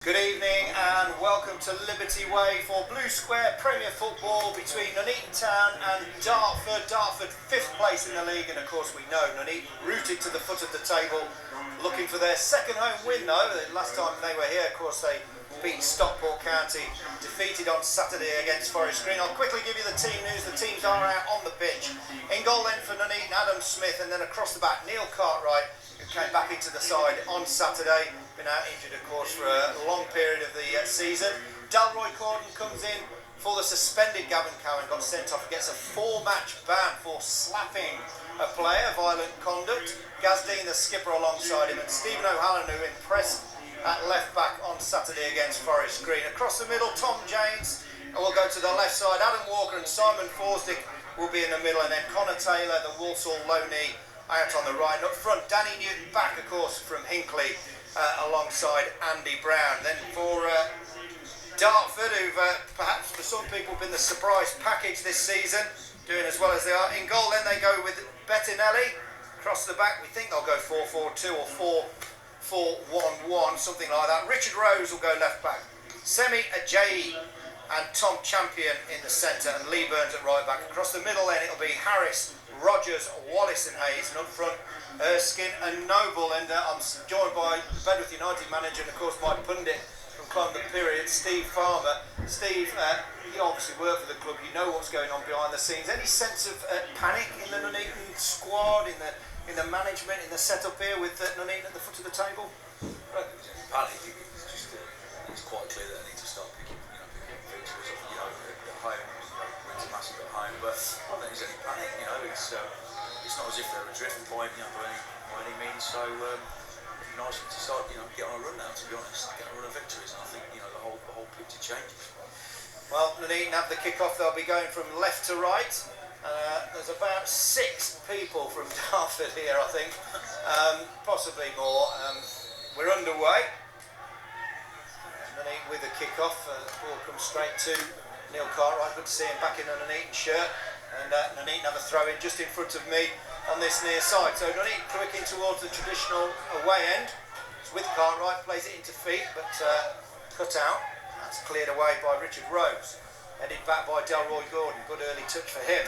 Good evening and welcome to Liberty Way for Blue Square Premier Football between Nuneaton Town and Dartford. Dartford 5th place in the league, and of course we know Nuneaton rooted to the foot of the table, looking for their second home win though. The last time they were here, of course, they beat Stockport County, defeated on Saturday against Forest Green. I'll quickly give you the team news. The teams are out on the pitch. In goal then for Nuneaton, Adam Smith, and then across the back Neil Cartwright, who came back into the side on Saturday. Been out injured, of course, for a long period of the season. Dalroy Corden comes in for the suspended Gavin Cowan, got sent off, gets a 4-match ban for slapping a player, violent conduct. Gaz Dean, the skipper, alongside him, and Stephen O'Halloran, who impressed at left back on Saturday against Forest Green. Across the middle, Tom James, and we'll go to the left side. Adam Walker and Simon Forsdick will be in the middle, and then Connor Taylor, the Walsall low knee, out on the right. And up front, Danny Newton back, of course, from Hinckley, alongside Andy Brown. Then for Dartford, who've perhaps for some people been the surprise package this season, doing as well as they are. In goal then they go with Bettinelli. Across the back we think they'll go 4-4-2 or 4-4-1-1, something like that. Richard Rose will go left back. Semi Ajayi and Tom Champion in the centre, and Lee Burns at right back. Across the middle then it'll be Harris, Rogers, Wallace and Hayes, and up front Erskine and Noble. And I'm joined by Bedworth United manager and of course my pundit from Climb the Period, Steve Farmer. Steve, you obviously work for the club, you know what's going on behind the scenes. Any sense of panic in the Nuneaton squad, in the management, in the setup here with Nuneaton at the foot of the table? Panic, it's quite clear that they need to start picking victories off, at home, wins a massive at home, but I don't think there's any panic, it's not as if they're adrift by any means, so it'd be nice to start, get on a run now, to be honest, get on a run of victories, and I think, the whole picture changes. Well, Nuneaton have the kick-off, they'll be going from left to right. There's about 6 people from Dartford here, I think, possibly more. We're underway. Nuneaton with the kick-off, the ball comes straight to Neil Cartwright. Good to see him back in a Nuneaton shirt, and Nuneaton have a throw-in just in front of me on this near side. So Nuneaton quick in towards the traditional away end. It's with Cartwright, plays it into feet, but cut out. That's cleared away by Richard Rose. Headed back by Dalroy Gordon. Good early touch for him.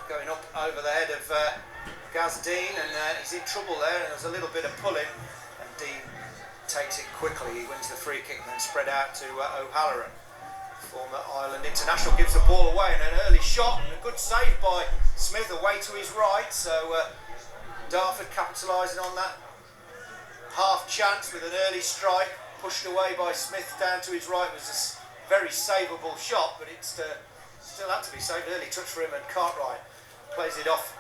Going up over the head of Gaz Dean, and he's in trouble there, and there's a little bit of pulling, and Dean takes it quickly. He wins the free kick and then spread out to O'Halloran. Former Ireland international gives the ball away, and an early shot and a good save by Smith away to his right. So Dartford capitalising on that half chance with an early strike, pushed away by Smith down to his right. It was a very savable shot, but it's still had to be saved. Early touch for him, and Cartwright plays it off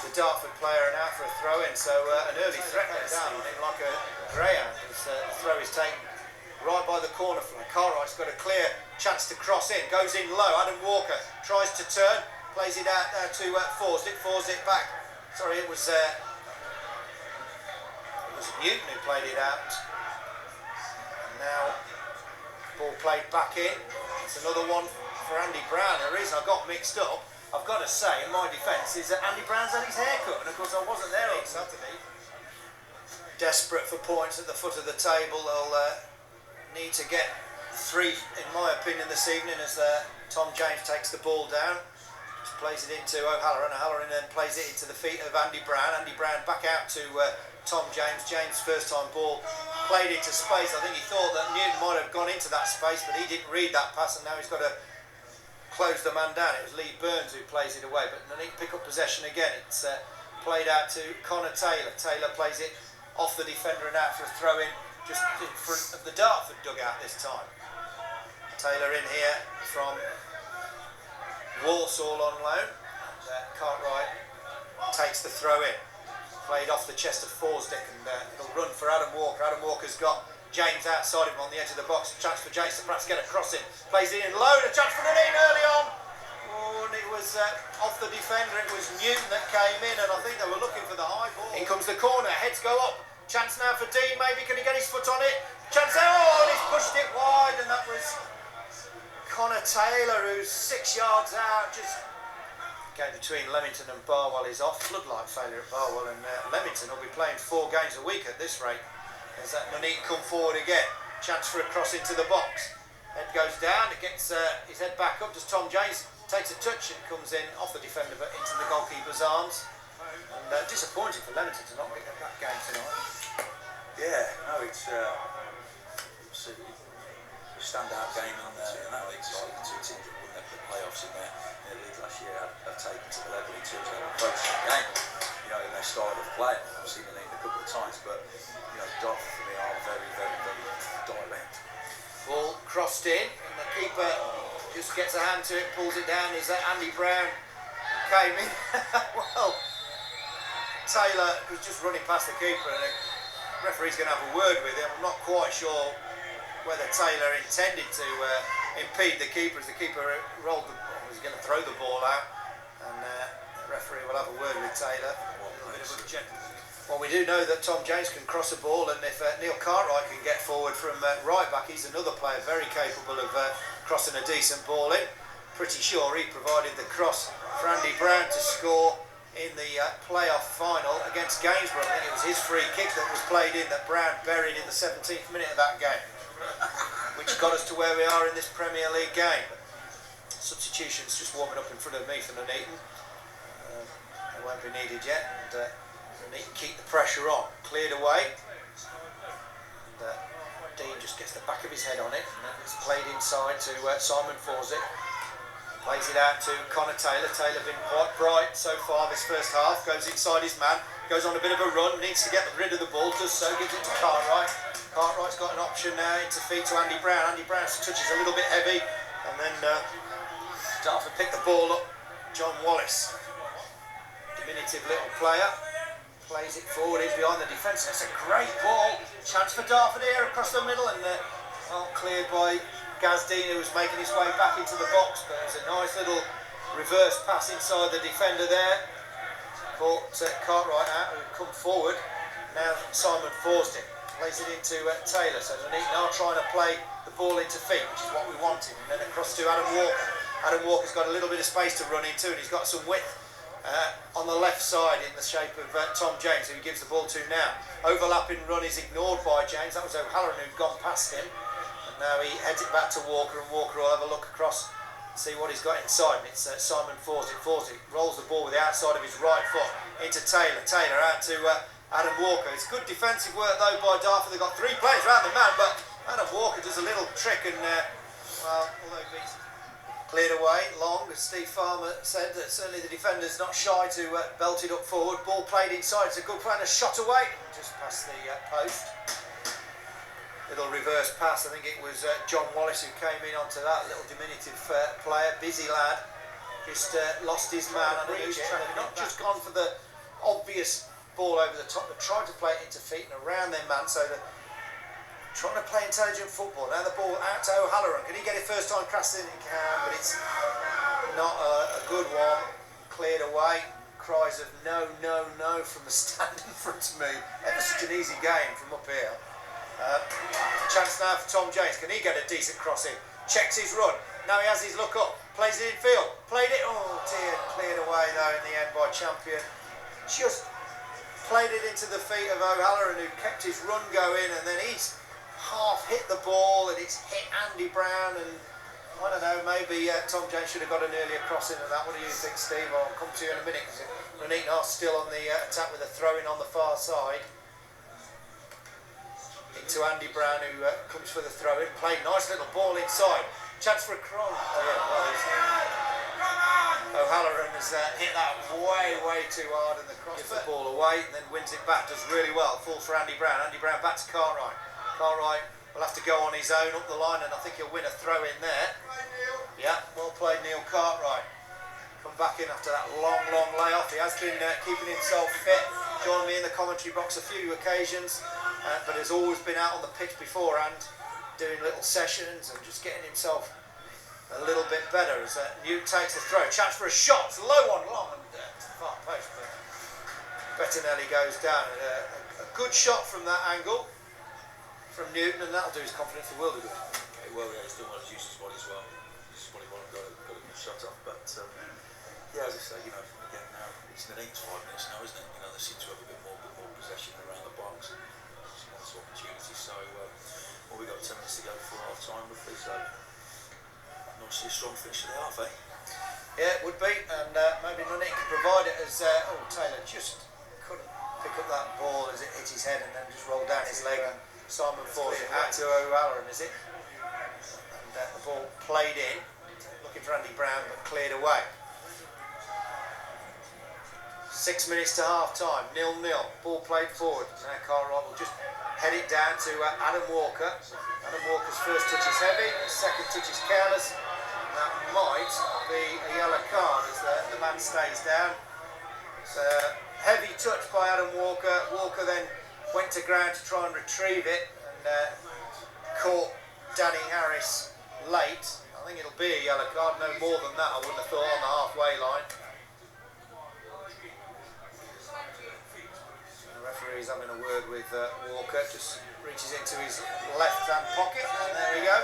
the Dartford player and out for a throw-in. So an early threat went down on him like a greyhound. The throw is taken right by the corner flag. Cartwright's got a clear chance to cross in, goes in low. Adam Walker tries to turn, plays it out to Forsdick. Forsdick back. Sorry, it was Newton who played it out. And now ball played back in. It's another one for Andy Brown. The reason I got mixed up, I've got to say, in my defence, is that Andy Brown's had his hair cut, and of course I wasn't there on Saturday. Desperate for points at the foot of the table. They'll need to get 3, in my opinion, this evening, as Tom James takes the ball down. Just plays it into O'Halloran. O'Halloran then plays it into the feet of Andy Brown. Andy Brown back out to Tom James. James, first time ball, played into space. I think he thought that Newton might have gone into that space, but he didn't read that pass, and now he's got to close the man down. It was Lee Burns who plays it away, but then he pick up possession again. It's played out to Connor Taylor. Taylor plays it off the defender and out for a throw-in just in front of the Dartford dugout this time. Taylor in here from Walsall on loan. Cartwright takes the throw-in. Played off the chest of Forsdick, and it'll run for Adam Walker. Adam Walker's got James outside of him on the edge of the box. Chance for James to perhaps get a cross in. Plays it in low. A chance for Nuneaton early on. Oh, and it was off the defender. It was Newton that came in, and I think they were looking for the high ball. In comes the corner. Heads go up. Chance now for Dean. Maybe can he get his foot on it? Chance there. Oh, and he's pushed it wide, and that was Connor Taylor, who's 6 yards out. Just game between Leamington and Barwell is off. Floodlight failure at Barwell, and Leamington will be playing 4 games a week at this rate. As that Nuneaton come forward again. Chance for a cross into the box. Head goes down, it gets his head back up. Does Tom James takes a touch and comes in off the defender but into the goalkeeper's arms. And disappointing for Leamington to not pick up that game tonight. Yeah, no, it's a standout game in that league. So the two teams that won the playoffs in their league last year have taken to the level in terms of approaching the game, in their style of play. I've seen the league a couple of times, but Dartford for me are very, very, very direct. Ball crossed in, and the keeper just gets a hand to it, pulls it down. Is that Andy Brown came in? Well, Taylor was just running past the keeper, and the referee's going to have a word with him. I'm not quite sure whether Taylor intended to impede the keeper as the keeper rolled the ball. He was going to throw the ball out, and the referee will have a word with Taylor. Well, we do know that Tom James can cross a ball, and if Neil Cartwright can get forward from right back, he's another player very capable of crossing a decent ball in. Pretty sure he provided the cross for Andy Brown to score in the playoff final against Gainsborough. I think it was his free kick that was played in that Brown buried in the 17th minute of that game, which got us to where we are in this Premier League game. Substitutions just warming up in front of me for Nuneaton. They won't be needed yet. And, Nuneaton keep the pressure on. Cleared away. And, Dean just gets the back of his head on it. And it's played inside to Simon Fawcett. Plays it out to Connor Taylor. Taylor been quite bright so far this first half. Goes inside his man. Goes on a bit of a run. Needs to get rid of the ball. Does so. Gives it to Cartwright. Cartwright's got an option now into feet to Andy Brown. Andy Brown's touch is a little bit heavy. And then Dartford pick the ball up. John Wallace. Diminutive little player. Plays it forward, in behind the defence. That's a great ball. Chance for Dartford here across the middle, and cleared by Gaz Dean, who was making his way back into the box. But it was a nice little reverse pass inside the defender there. Caught Cartwright out, who come forward. Now Simon Fawcett plays it into Taylor. So Nuneaton are trying to play the ball into feet, which is what we wanted. And then across to Adam Walker. Adam Walker's got a little bit of space to run into, and he's got some width. On the left side in the shape of Tom James, who he gives the ball to now. Overlapping run is ignored by James. That was O'Halloran who'd gone past him. And now he heads it back to Walker, and Walker will have a look across and see what he's got inside. And it's Simon Fawcett. Fawcett rolls the ball with the outside of his right foot into Taylor. Taylor out to Adam Walker. It's good defensive work though by Dartford. They've got three players around the man, but Adam Walker does a little trick, and although he's cleared away long, as Steve Farmer said, that certainly the defender's not shy to belt it up forward. Ball played inside, it's a good play, and a shot away just past the post. Little reverse pass. I think it was John Wallace who came in onto that little diminutive player, busy lad, just lost his man. I think he's not just gone for the obvious ball over the top, but tried to play it into feet and around their man, so that trying to play intelligent football. Now the ball out to O'Halloran. Can he get it first time crossed in? He can, but it's not a good one. Cleared away. Cries of no, no, no from the stand in front of me. Ever such an easy game from up here. Chance now for Tom James. Can he get a decent cross in? Checks his run. Now he has his look up. Plays it in field. Played it. Oh dear. Cleared away though in the end by Champion. Just played it into the feet of O'Halloran, who kept his run going, and then he's half hit the ball, and it's hit Andy Brown, and I don't know, maybe Tom James should have got an earlier crossing than that. What do you think, Steve? I'll come to you in a minute, because Nuneaton are still on the attack with a throw-in on the far side. Into Andy Brown, who comes for the throw-in. Played nice little ball inside. Chance for a cross. O'Halloran has hit that way, way too hard, and the cross gives the ball away, and then wins it back. Does really well. Falls for Andy Brown. Andy Brown back to Cartwright. Cartwright will have to go on his own up the line, and I think he'll win a throw in there. Yeah, well played, Neil Cartwright. Come back in after that long, long layoff. He has been keeping himself fit. Joined me in the commentary box a few occasions, but has always been out on the pitch beforehand, doing little sessions and just getting himself a little bit better. As Newt takes the throw, chance for a shot. It's a low one, long and far post. But Bettinelli goes down. A good shot from that angle from Newton, and that'll do his confidence a world of good. It will, yeah, he's doing well, he's used his body as well. He's his body well, got a good shot off. But yeah, as I say, again now, it's the 5 minutes now, isn't it? They seem to have a bit more possession around the box. Just wants opportunities. So Well, we've got 10 minutes to go before half time, roughly, so nicely strong finish to the half, eh? Yeah, it would be, and maybe Nuneaton could provide it as Taylor just couldn't pick up that ball as it hit his head and then just rolled down his leg, and Simon forced it out to O'Halloran, is it? And the ball played in, looking for Andy Brown, but cleared away. 6 minutes to half time, 0-0. Ball played forward. Now Cartwright will just head it down to Adam Walker. Adam Walker's first touch is heavy, his second touch is careless. That might be a yellow card as the man stays down. It's a heavy touch by Adam Walker. Walker then went to ground to try and retrieve it and caught Danny Harris late. I think it'll be a yellow card, no more than that I wouldn't have thought on the halfway line. The referee's having a word with Walker, just reaches into his left hand pocket and there we go.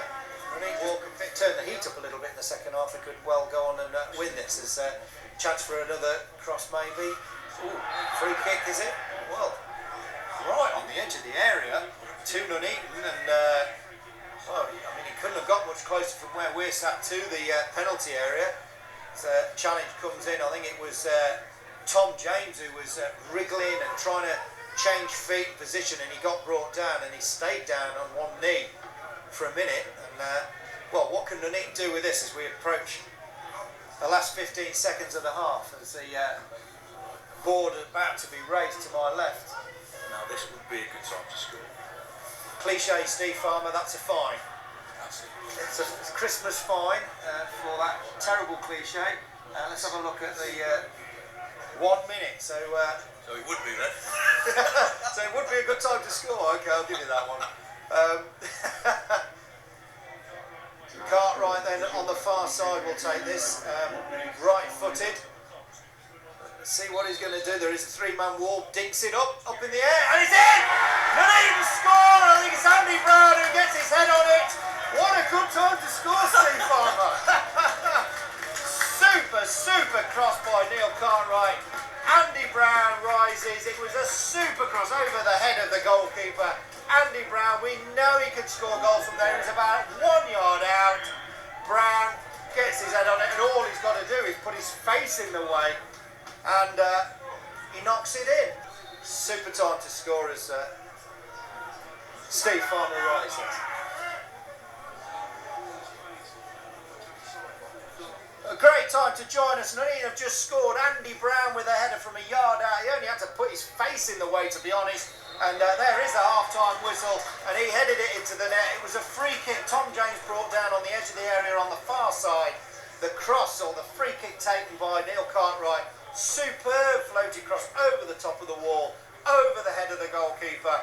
Walker turned the heat up a little bit in the second half. They could well go on and win this. There's a chance for another cross maybe. Ooh, free kick is it? Well, right on the edge of the area to Nuneaton and well, I mean he couldn't have got much closer from where we're sat to the penalty area. So challenge comes in. I think it was Tom James who was wriggling and trying to change feet position and he got brought down and he stayed down on one knee for a minute. Well, what can Nuneaton do with this as we approach the last 15 seconds of the half as the board about to be raised to my left? Now this would be a good time to score. Cliche, Steve Farmer, that's a fine. That's it. It's a Christmas fine for that terrible cliche. Let's have a look at the 1 minute. So it would be then. so it would be a good time to score. Okay, I'll give you that one. Cartwright then on the far side will take this, right-footed. Let's see what he's going to do. There is a three-man wall, dinks it up in the air, and it's in! Nuneaton score! I think it's Andy Brown who gets his head on it. What a good time to score, Steve Farmer. Super cross by Neil Cartwright. Andy Brown rises. It was a super cross over the head of the goalkeeper. Andy Brown, we know he could score goals from there. He's about 1 yard out. Brown gets his head on it, and all he's got to do is put his face in the way, and he knocks it in. Super time to score as Steve Farmer rises. A great time to join us. Nuneaton have just scored. Andy Brown with a header from a yard out. He only had to put his face in the way, to be honest. And there is a half-time whistle, and he headed it into the net. It was a free kick Tom James brought down on the edge of the area on the far side. The cross, or the free kick taken by Neil Cartwright. Superb floaty cross over the top of the wall, over the head of the goalkeeper,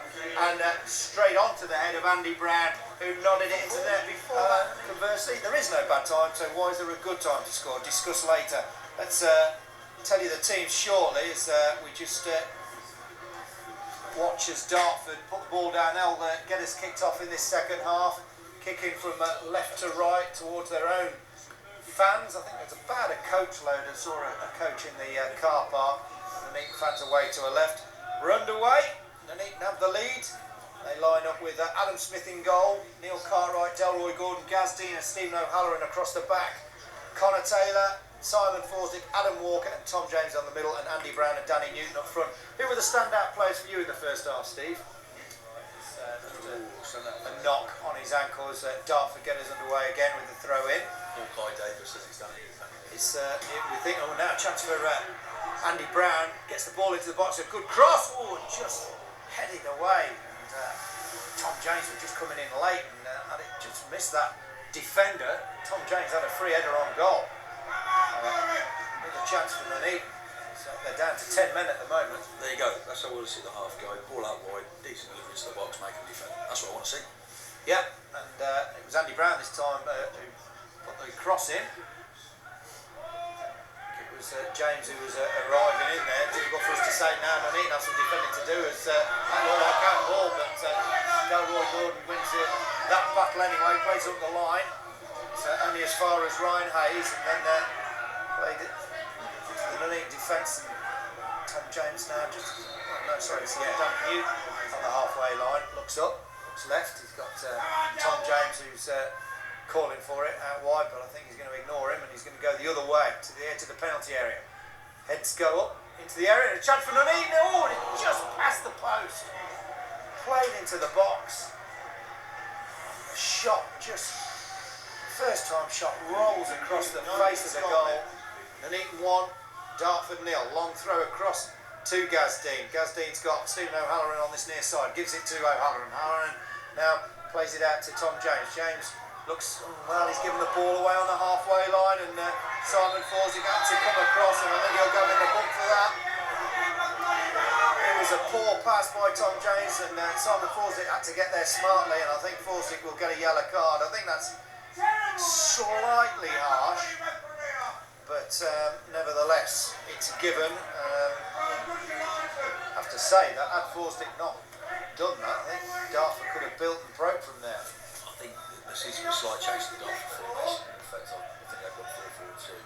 and straight onto the head of Andy Brown, who nodded it into the net. Before that, conversely, there is no bad time, so why is there a good time to score? Discuss later. Let's tell you the teams shortly as we just... watch as Dartford put the ball down. They'll get us kicked off in this second half, kicking from left to right towards their own fans. I think there's about a coach load. I saw a coach in the car park. Nuneaton fans away to a left. We're underway. Nuneaton have the lead. They line up with Adam Smith in goal, Neil Cartwright, Delroy Gordon, Gaz Dean and Stephen O'Halloran across the back. Connor Taylor, Simon Forsyth, Adam Walker and Tom James on the middle, and Andy Brown and Danny Newton up front. Who were the standout players for you in the first half, Steve? A knock on his ankle as Dartford get us underway again with the throw in. Paul Davis as he's done it. It's we think, oh, now a chance for Andy Brown, gets the ball into the box, a good cross, oh, just headed away. And Tom James was just coming in late and it just missed that defender. Tom James had a free header on goal. Another chance for Nuneaton. So they're down to 10 men at the moment. There you go. That's how I want to see the half go. Ball out wide, decent delivery to the box, make them defend. That's what I want to see. Yeah, and it was Andy Brown this time who put the cross in. It was James who was arriving in there. Difficult for us to say now. Nuneaton have some defending to do as that looked like out ball, but Delroy Gordon wins that battle anyway. Plays up the line. So only as far as Ryan Hayes, and then played it. The Nuneaton defence. Tom James now just, Dan Newton on the halfway line, looks up, What's left? He's got Tom James, who's calling for it out wide, but I think he's going to ignore him and he's going to go the other way to the edge of the penalty area. Heads go up into the area, a chance for Nuneaton. Oh, and it just past the post, played into the box. Shot, just first time shot, rolls across the face of the goal. Nuneaton 1, Dartford 0. Long throw across to Gazdean. Gazdean's got Stephen O'Halloran on this near side, gives it to O'Halloran. O'Halloran now plays it out to Tom James. James looks, well, he's given the ball away on the halfway line, and Simon Forsig had to come across, and I think he'll go in the book for that. It was a poor pass by Tom James, and Simon Forsig had to get there smartly, and I think Forsig will get a yellow card. I think that's slightly harsh, but nevertheless, it's given. I have to say that had Forsig not done that, I think Dartford could have built and broke from there. I think the season was slight chase to Dartford for this. In fact, I think they've got 4-4-2.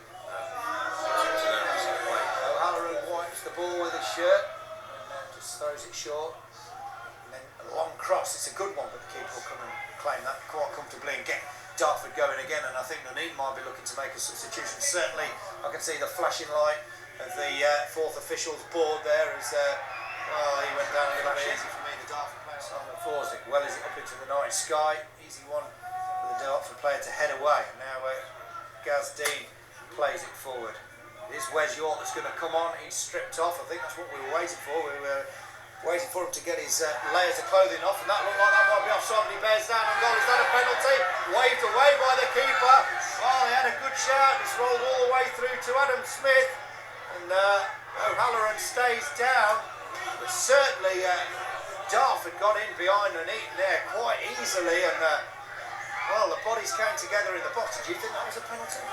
O'Halloran wipes the ball with his shirt and just throws it short. And then a long cross, it's a good one, but the keeper will come and claim that quite comfortably and get Dartford going again. And I think Nuneaton might be looking to make a substitution. Certainly, I can see the flashing light of the fourth official's board there as well, he went down a little bit easy for me, the Dartford player. Simon Forsig, well, is it up into the night sky? Easy one for the Dartford player to head away. Now Gazdean plays it forward. It is Wes York that's going to come on. He's stripped off. I think that's what we were waiting for. We were waiting for him to get his layers of clothing off, and that looked like that might be offside, but he bears down on goal. Is that a penalty? Waved away by the keeper. Oh, they had a good shout. It's rolled all the way through to Adam Smith, and O'Halloran stays down. But certainly Dartford got in behind Nuneaton there quite easily, and well, the bodies came together in the box. Did you think that was a penalty?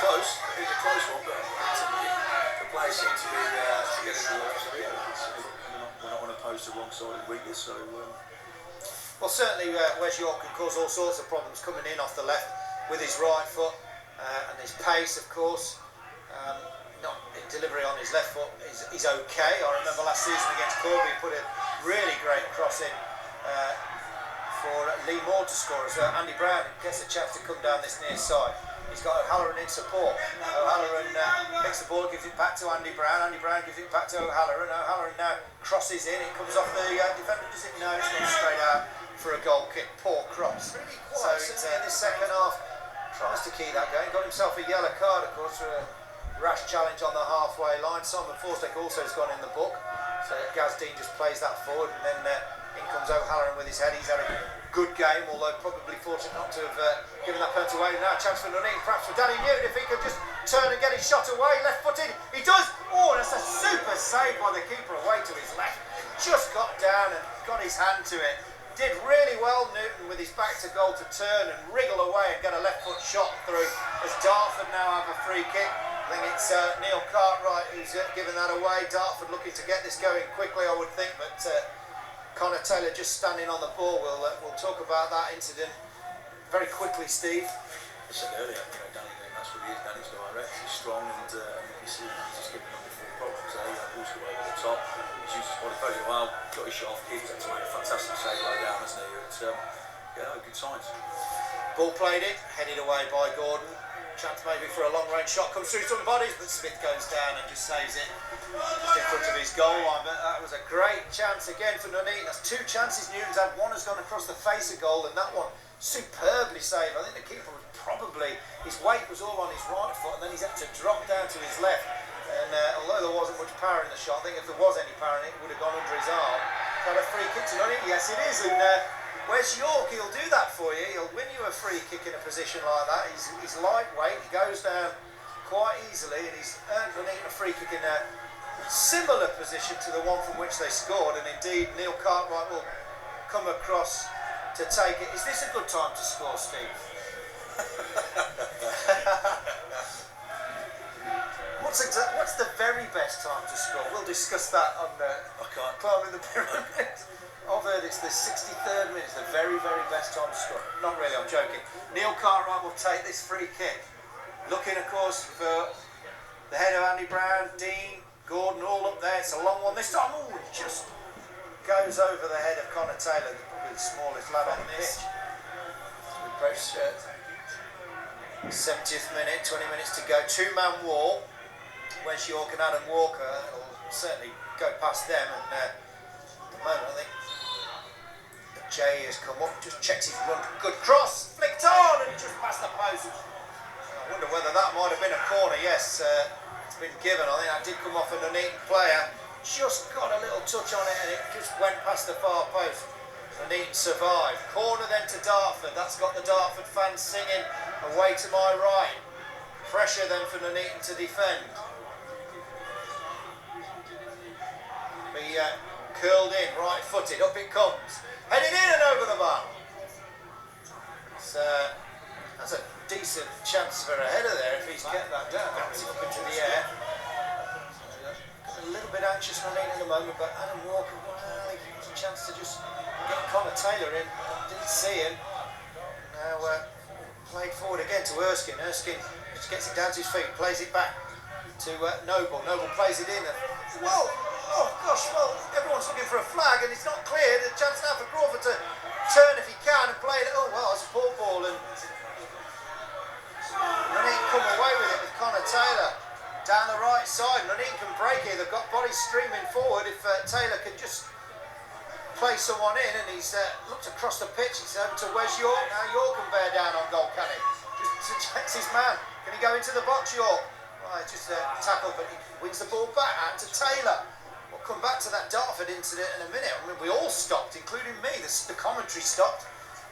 Close. It was a close one, but the players seem to be getting out. So yeah, we're not on opposed to wrong side of the weakness. So well, certainly Wes York can cause all sorts of problems coming in off the left with his right foot and his pace, of course. Not delivery on his left foot is okay. I remember last season against Corby, he put a really great cross in for Lee Moore to score as Andy Brown gets a chance to come down this near side. He's got O'Halloran in support. O'Halloran picks the ball, gives it back to Andy Brown. Andy Brown gives it back to O'Halloran. O'Halloran now crosses in. It comes off the defender. Does it? No, it's gone straight out for a goal kick. Poor cross. So it's in the second half tries to keep that going. Got himself a yellow card, of course, for a rash challenge on the halfway line. Simon Forsig also has gone in the book. So Gazdean just plays that forward, and then in comes O'Halloran with his head. He's had a good game, although probably fortunate not to have given that penalty away. Now a chance for Nuneaton, perhaps for Danny Newton, if he could just turn and get his shot away, left-footed. He does. Oh, that's a super save by the keeper away to his left. Just got down and got his hand to it. Did really well, Newton, with his back to goal, to turn and wriggle away and get a left-foot shot through. As Dartford now have a free kick. I think it's Neil Cartwright who's given that away. Dartford looking to get this going quickly, I would think, but Connor Taylor just standing on the ball. We'll talk about that incident very quickly, Steve. I said earlier, Danny, that's what he is. Danny's direct, he's strong, and you see he's just giving number 4 problems there. He pulls the way over the top. He's used his body very well, got his shot off, keeps it to make a fantastic save right down, hasn't he? It's, good signs. Ball played it, headed away by Gordon. Chance maybe for a long range shot, comes through some bodies, but Smith goes down and just saves it just in front of his goal line. But that was a great chance again for Nuneaton. That's 2 chances Newton's had. One has gone across the face of goal, and that one superbly saved. I think the keeper was probably, his weight was all on his right foot, and then he's had to drop down to his left. And although there wasn't much power in the shot, I think if there was any power in it, it would have gone under his arm. Got a free kick to Nuneaton. Yes, it is. And Wes York, he'll do that for you. He'll win you a free kick in a position like that. He's lightweight. He goes down quite easily, and he's earned Nuneaton a free kick in a similar position to the one from which they scored. And indeed, Neil Cartwright will come across to take it. Is this a good time to score, Steve? What's the very best time to score? We'll discuss that on Climbing the Pyramid. I've heard it's the 63rd minute, the very, very best time to score. Not really, I'm joking. Neil Cartwright will take this free kick. Looking, of course, for the head of Andy Brown, Dean, Gordon, all up there. It's a long one this time. Oh, just goes over the head of Connor Taylor, probably the smallest lad on the pitch. We approach 70th minute, 20 minutes to go. Two-man wall. Wes York and Adam Walker will certainly go past them, and at the moment I think Jay has come up, just checks his run, good cross, flicked on and just past the post. I wonder whether that might have been a corner. Yes, it's been given. I think that did come off an Nuneaton player, just got a little touch on it and it just went past the far post. Nuneaton survived. Corner then to Dartford, that's got the Dartford fans singing away to my right. Pressure then for Nuneaton to defend. Be curled in, right footed, up it comes. Heading in and over the bar. That's a decent chance for a header there if he's kept that down. That's it up into the air. A little bit anxious Nuneaton at the moment, but Adam Walker, well, he has a chance to just get Connor Taylor in. Didn't see him. Now played forward again to Erskine. Erskine just gets it down to his feet, plays it back to Noble. Noble plays it in. Well, oh gosh, well, everyone's looking for a flag and it's not clear. There's a chance now for Crawford to turn if he can and play it. Oh, well, it's a poor ball. And Nuneaton come away with it with Connor Taylor down the right side. Nuneaton can break here. They've got bodies streaming forward. If Taylor can just play someone in, and he's looked across the pitch. He's over to Wes York. Now York can bear down on goal, can he? Just checks his man. Can he go into the box, York? Well, just tackle, but he wins the ball back out to Taylor. We'll come back to that Dartford incident in a minute. I mean, we all stopped, including me. The commentary stopped,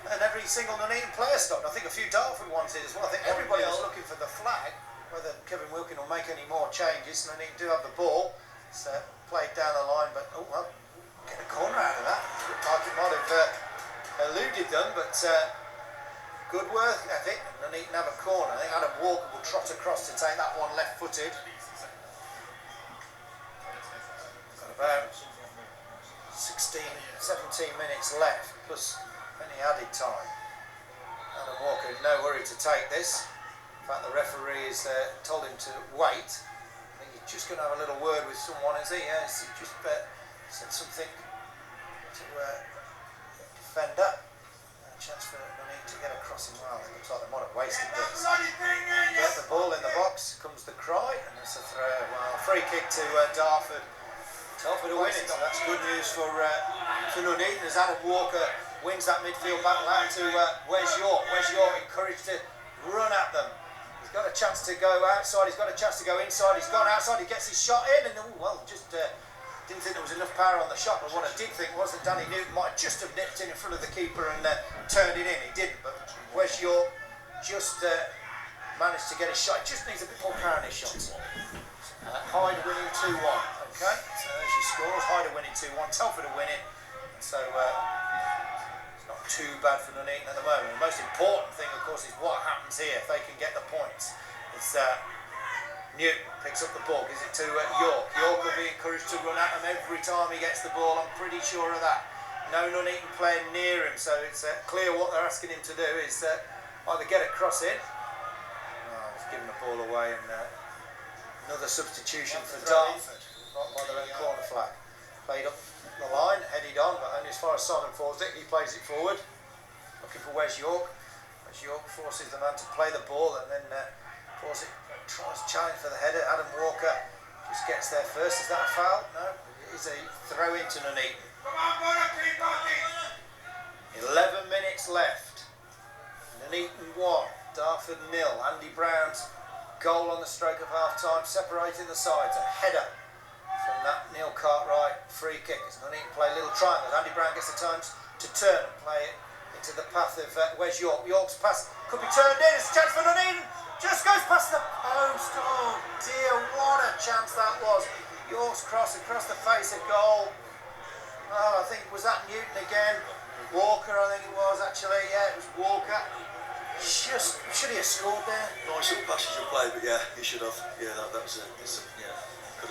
and every single Nuneaton player stopped. I think a few Dartford ones did as well. I think everybody was looking for the flag. Whether Kevin Wilkin will make any more changes. Nuneaton do have the ball. It's played down the line, but oh well, get a corner out of that. Looked like it might have eluded them, but good work, I think. Nuneaton have a corner. I think Adam Walker will trot across to take that one left-footed. About 16, 17 minutes left, plus any added time. Adam Walker in no hurry to take this. In fact, the referee has told him to wait. I think he's just going to have a little word with someone, is he? Yes, he just said something to defend up. A chance for Nuneaton to get across him. Well, it looks like they might have wasted this. Get the ball in the box, comes the cry, and it's a throw. Well, free kick to Dartford. Dartford are winning, so that's good news for Nuneaton as Adam Walker wins that midfield battle out to Wes York. Wes York encouraged to run at them. He's got a chance to go outside, he's got a chance to go inside, he's gone outside, he gets his shot in, and well, just didn't think there was enough power on the shot, but what I did think was that Danny Newton might just have nipped in front of the keeper and turned it in. He didn't, but Wes York just managed to get his shot. He just needs a bit more power in his shots. Hyde winning 2-1. Okay, so there's your scores. Hyde are winning 2-1, Telford are winning. So it's not too bad for Nuneaton at the moment. The most important thing, of course, is what happens here. If they can get the points, it's Newton picks up the ball, gives it to York. York will be encouraged to run at him every time he gets the ball. I'm pretty sure of that. No Nuneaton player near him, so it's clear what they're asking him to do is either get a cross in. Oh, he's giving the ball away, and another substitution for Dartford. Right by their own corner flag. Played up the line, headed on, but only as far as Simon falls it. He plays it forward, looking for Wes York. Wes York forces the man to play the ball, and then tries to challenge for the header. Adam Walker just gets there first. Is that a foul? No, it is a throw into Nuneaton. 11 minutes left. Nuneaton 1, Dartford 0. Andy Brown's goal on the stroke of half-time, separating the sides. A header from that Neil Cartwright free kick. As Nuneaton play little triangles. Andy Brown gets the time to turn and play it into the path of Wes York. York's pass could be turned in. It's a chance for Nuneaton. Just goes past the post. Oh dear, what a chance that was. York's cross across the face of goal. Oh, I think, was that Newton again? Walker, I think it was actually. Yeah, it was Walker. Just, should he have scored there? Nice little passage of play, but yeah, he should have. Yeah, that was yeah.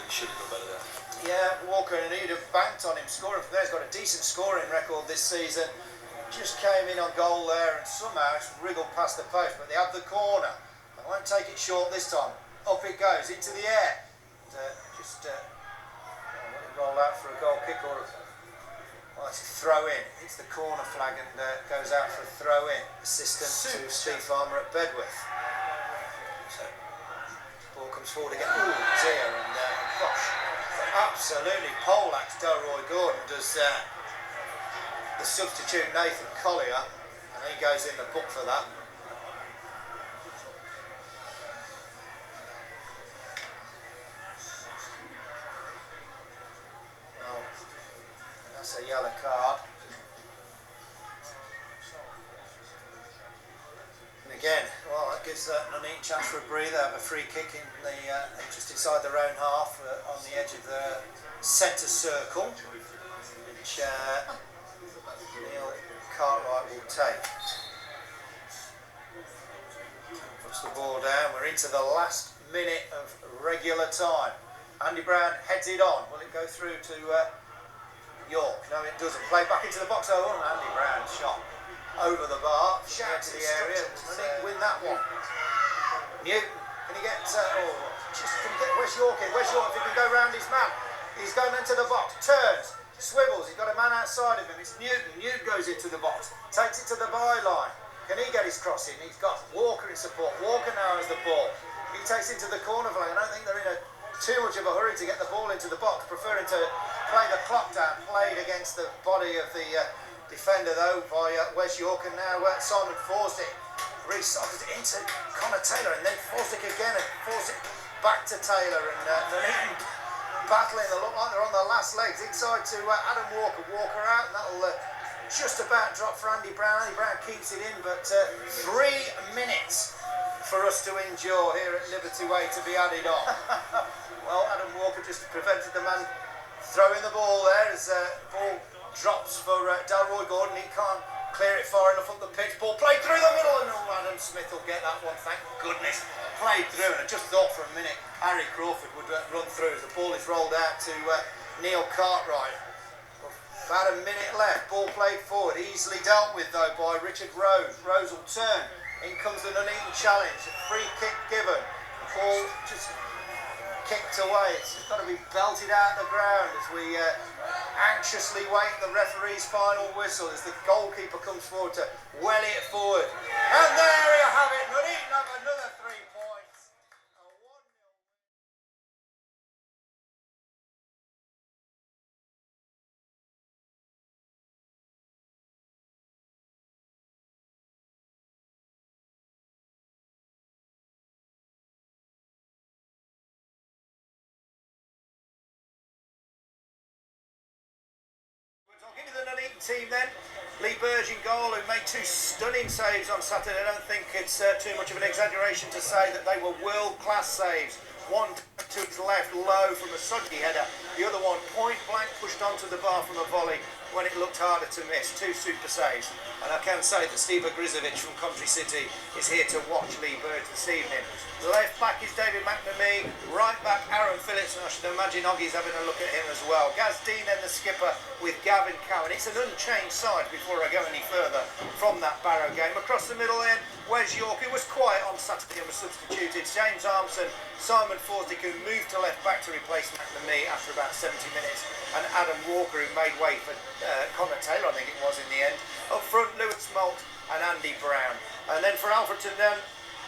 Should have done better there. Yeah, Walker, and he'd have banked on him scoring from there. He's got a decent scoring record this season. Just came in on goal there and somehow it's wriggled past the post, but they have the corner. They won't take it short this time. Up it goes, into the air. And, will it roll out for a goal kick or Well, it's a throw in. It's the corner flag and goes out for a throw in. Assistant to Steve Farmer at Bedworth. So, ball comes forward again. Oh dear, and gosh, absolutely poleaxed Delroy Gordon does the substitute Nathan Collier, and he goes in the book for that. That's a yellow card. And again, well, that gives Nuneaton a chance for a breather. Have a free kick in the just inside their own half on the edge of the centre circle, which Neil Cartwright will take. Puts the ball down. We're into the last minute of regular time. Andy Brown heads it on. Will it go through to York? No, it doesn't. Play back into the box. Oh, Andy Brown shot over the bar, shout to the area. Nuneaton win that one. Newton, can he get? Where's York in? Where's York? If he can go round his man, he's going into the box. Turns, swivels. He's got a man outside of him. It's Newton. Newton goes into the box, takes it to the byline. Can he get his cross in? He's got Walker in support. Walker now has the ball. He takes it to the corner flag. I don't think they're in too much of a hurry to get the ball into the box, preferring to play the clock down, played against the body of the defender though by Wes York, and now Simon Forsdick resockets it into Connor Taylor, and then Forsdick again, and Forsdick back to Taylor, and Nuneaton battling. They look like they're on their last legs. Inside to Adam Walker, Walker out, and that'll just about drop for Andy Brown. Andy Brown keeps it in, but 3 minutes for us to endure here at Liberty Way to be added on. Well, Adam Walker just prevented the man throwing the ball there as the ball drops for Delroy Gordon. He can't clear it far enough up the pitch. Ball played through the middle, and Adam Smith will get that one, thank goodness. Played through, and I just thought for a minute Harry Crawford would run through as the ball is rolled out to Neil Cartwright. About a minute left, ball played forward, easily dealt with though by Richard Rose. Rose will turn, in comes the Nuneaton challenge, a free kick given. The ball just kicked away. It's got to be belted out the ground as we anxiously wait the referee's final whistle as the goalkeeper comes forward to welly it forward. And there you have it, Nuneaton have another 3 points. A 1-0. I'll give you the Nuneaton team then. Lee Burge in goal, who made 2 stunning saves on Saturday. I don't think it's too much of an exaggeration to say that they were world-class saves. One to his left, low from a Sudgy header. The other one, point blank, pushed onto the bar from a volley when it looked harder to miss. 2 super saves. And I can say that Steve Grizovic from Coventry City is here to watch Lee Burge this evening. Left back is David McNamee, right back Aaron Phillips, and I should imagine Oggy's having a look at him as well. Gaz Dean then the skipper with Gavin Cowan. It's an unchanged side before I go any further from that Barrow game. Across the middle then, Wes York, who was quiet on Saturday and was substituted. James Armson, Simon Forsdick, who moved to left back to replace McNamee after about 70 minutes, and Adam Walker, who made way for Connor Taylor, I think it was in the end. Up front, Lewis Smolt and Andy Brown. And then for Alfreton then,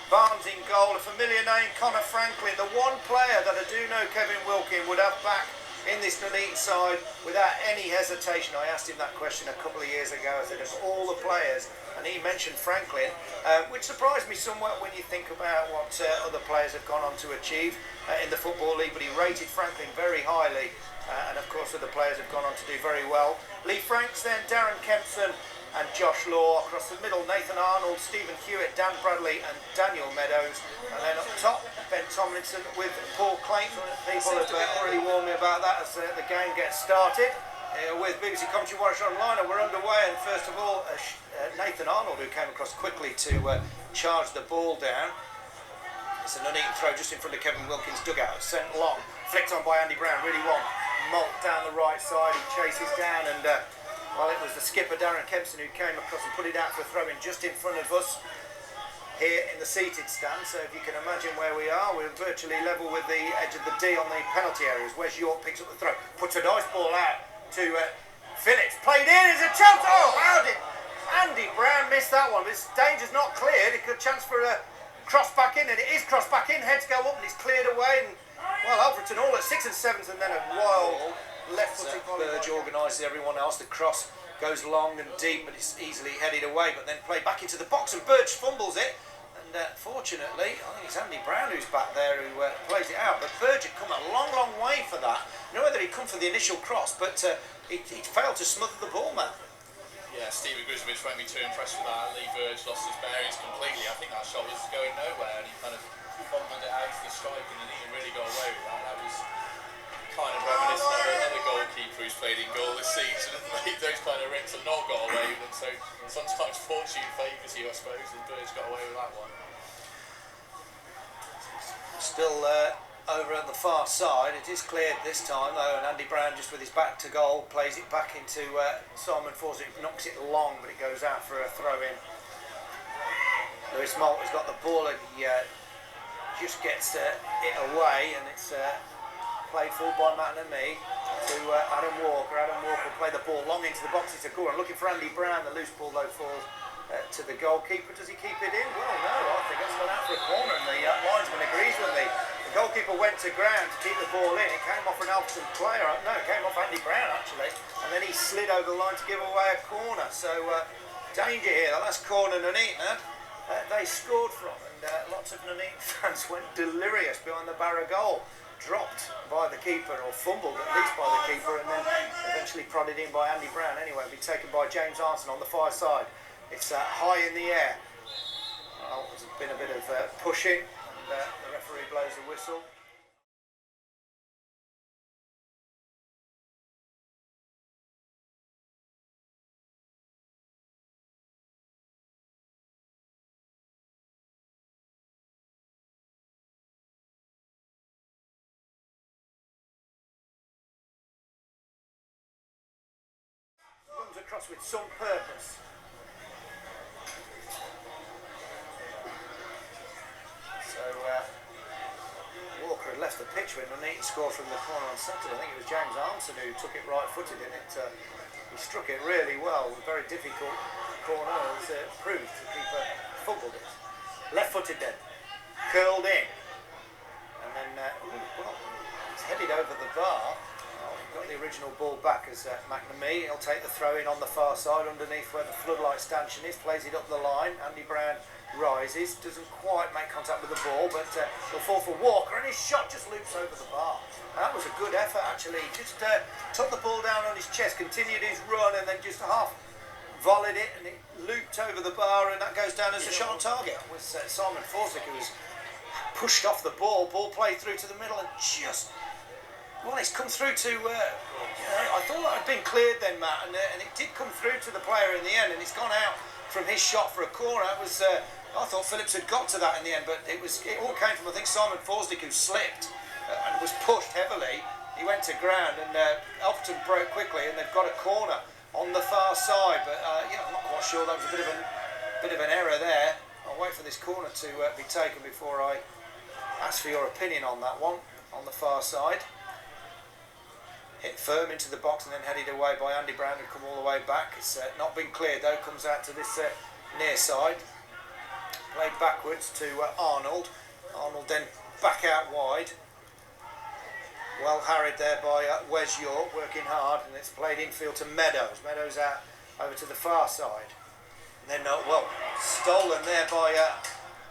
Barnes in goal, a familiar name, Connor Franklin, the one player that I do know Kevin Wilkin would have back in this Nuneaton side without any hesitation. I asked him that question a couple of years ago. I said, of all the players, and he mentioned Franklin, which surprised me somewhat when you think about what other players have gone on to achieve in the Football League, but he rated Franklin very highly, and of course other players have gone on to do very well. Lee Franks then, Darren Kempson, and Josh Law. Across the middle, Nathan Arnold, Stephen Hewitt, Dan Bradley and Daniel Meadows. And then up top, Ben Tomlinson with Paul Clayton. People have already warned me about that as the game gets started. With BBC Commentary Warwickshire Online, we're underway, and first of all, Nathan Arnold, who came across quickly to charge the ball down. It's a Nuneaton throw just in front of Kevin Wilkins' dugout, sent long, flicked on by Andy Brown, really long. Malt down the right side, he chases down, and well, it was the skipper Darren Kempson who came across and put it out for a throw-in just in front of us here in the seated stand. So if you can imagine where we are, we're virtually level with the edge of the D on the penalty areas. Wes York picks up the throw, puts a nice ball out to Phillips played in, there's a chance. Oh, how did Andy Brown miss that one? This danger's not cleared. It could chance for a cross back in, and it is cross back in. Heads go up, and it's cleared away. And well, Alfreton all at 6 and 7s, and then a wild left-footed volley. Burge organises everyone else. The cross goes long and deep, but it's easily headed away. But then played back into the box, and Burge fumbles it. And fortunately, I think it's Andy Brown who's back there who plays it out. But Burge had come a long, long way for that. I don't know whether he'd come for the initial cross, but he failed to smother the ball, man. Yeah, Stephen Grisovich won't be too impressed with that. Lee Burge lost his bearings completely. I think that shot was going nowhere, and he kind of fumbled it out to the strike, and then he really got away with that. That was kind of reminiscent of another goalkeeper who's played in goal this season and made those kind of rings and not got away with them. So sometimes fortune favours you, I suppose, and Burge got away with that one. Still over at the far side. It is cleared this time though, and Andy Brown, just with his back to goal, plays it back into Simon Fawcett. Knocks it long, but it goes out for a throw in. Lewis Moult has got the ball, and he just gets it away, and it's played forward by McNamee to Adam Walker. Adam Walker will play the ball long into the box. It's a corner. Looking for Andy Brown. The loose ball though falls to the goalkeeper. Does he keep it in? Well, no. I think it's gone out for a corner, and the linesman agrees with me. The goalkeeper went to ground to keep the ball in. It came off an Alfreton player. No, it came off Andy Brown actually, and then he slid over the line to give away a corner. So danger here. The last corner Nuneaton they scored from, and lots of Nuneaton fans went delirious behind the Boro goal. Dropped by the keeper, or fumbled at least by the keeper, and then eventually prodded in by Andy Brown. Anyway, it'll be taken by James Arnson on the far side. It's high in the air. Well, there's been a bit of pushing, and the referee blows the whistle. Runs across with some purpose. So Walker had left the pitch when Nuneaton scored from the corner on Saturday. I think it was James Arnson who took it right-footed, and he struck it really well. A very difficult corner, as it proved. The keeper fumbled it. Left-footed then, curled in, and then well, it's headed over the bar. Got the original ball back as McNamee. He'll take the throw in on the far side underneath where the floodlight stanchion is, plays it up the line. Andy Brown rises, doesn't quite make contact with the ball, but he'll fall for Walker, and his shot just loops over the bar. And that was a good effort actually. Just took the ball down on his chest, continued his run, and then just half volleyed it, and it looped over the bar, and that goes down as a shot on target. With Simon Fawcett, who was pushed off the ball played through to the middle, and just... Well, it's come through to, I thought that had been cleared then, Matt, and it did come through to the player in the end, and it's gone out from his shot for a corner. It was, I thought Phillips had got to that in the end, but it all came from, I think, Simon Fawcett, who slipped and was pushed heavily. He went to ground, and Alfreton broke quickly, and they've got a corner on the far side, but yeah, I'm not quite sure. That was a bit of an error there. I'll wait for this corner to be taken before I ask for your opinion on that one, on the far side. Hit firm into the box and then headed away by Andy Brown, who come all the way back. It's not been cleared though, comes out to this near side. Played backwards to Arnold. Arnold then back out wide. Well harried there by Wes York, working hard, and it's played infield to Meadows. Meadows out over to the far side. And then, well, stolen there by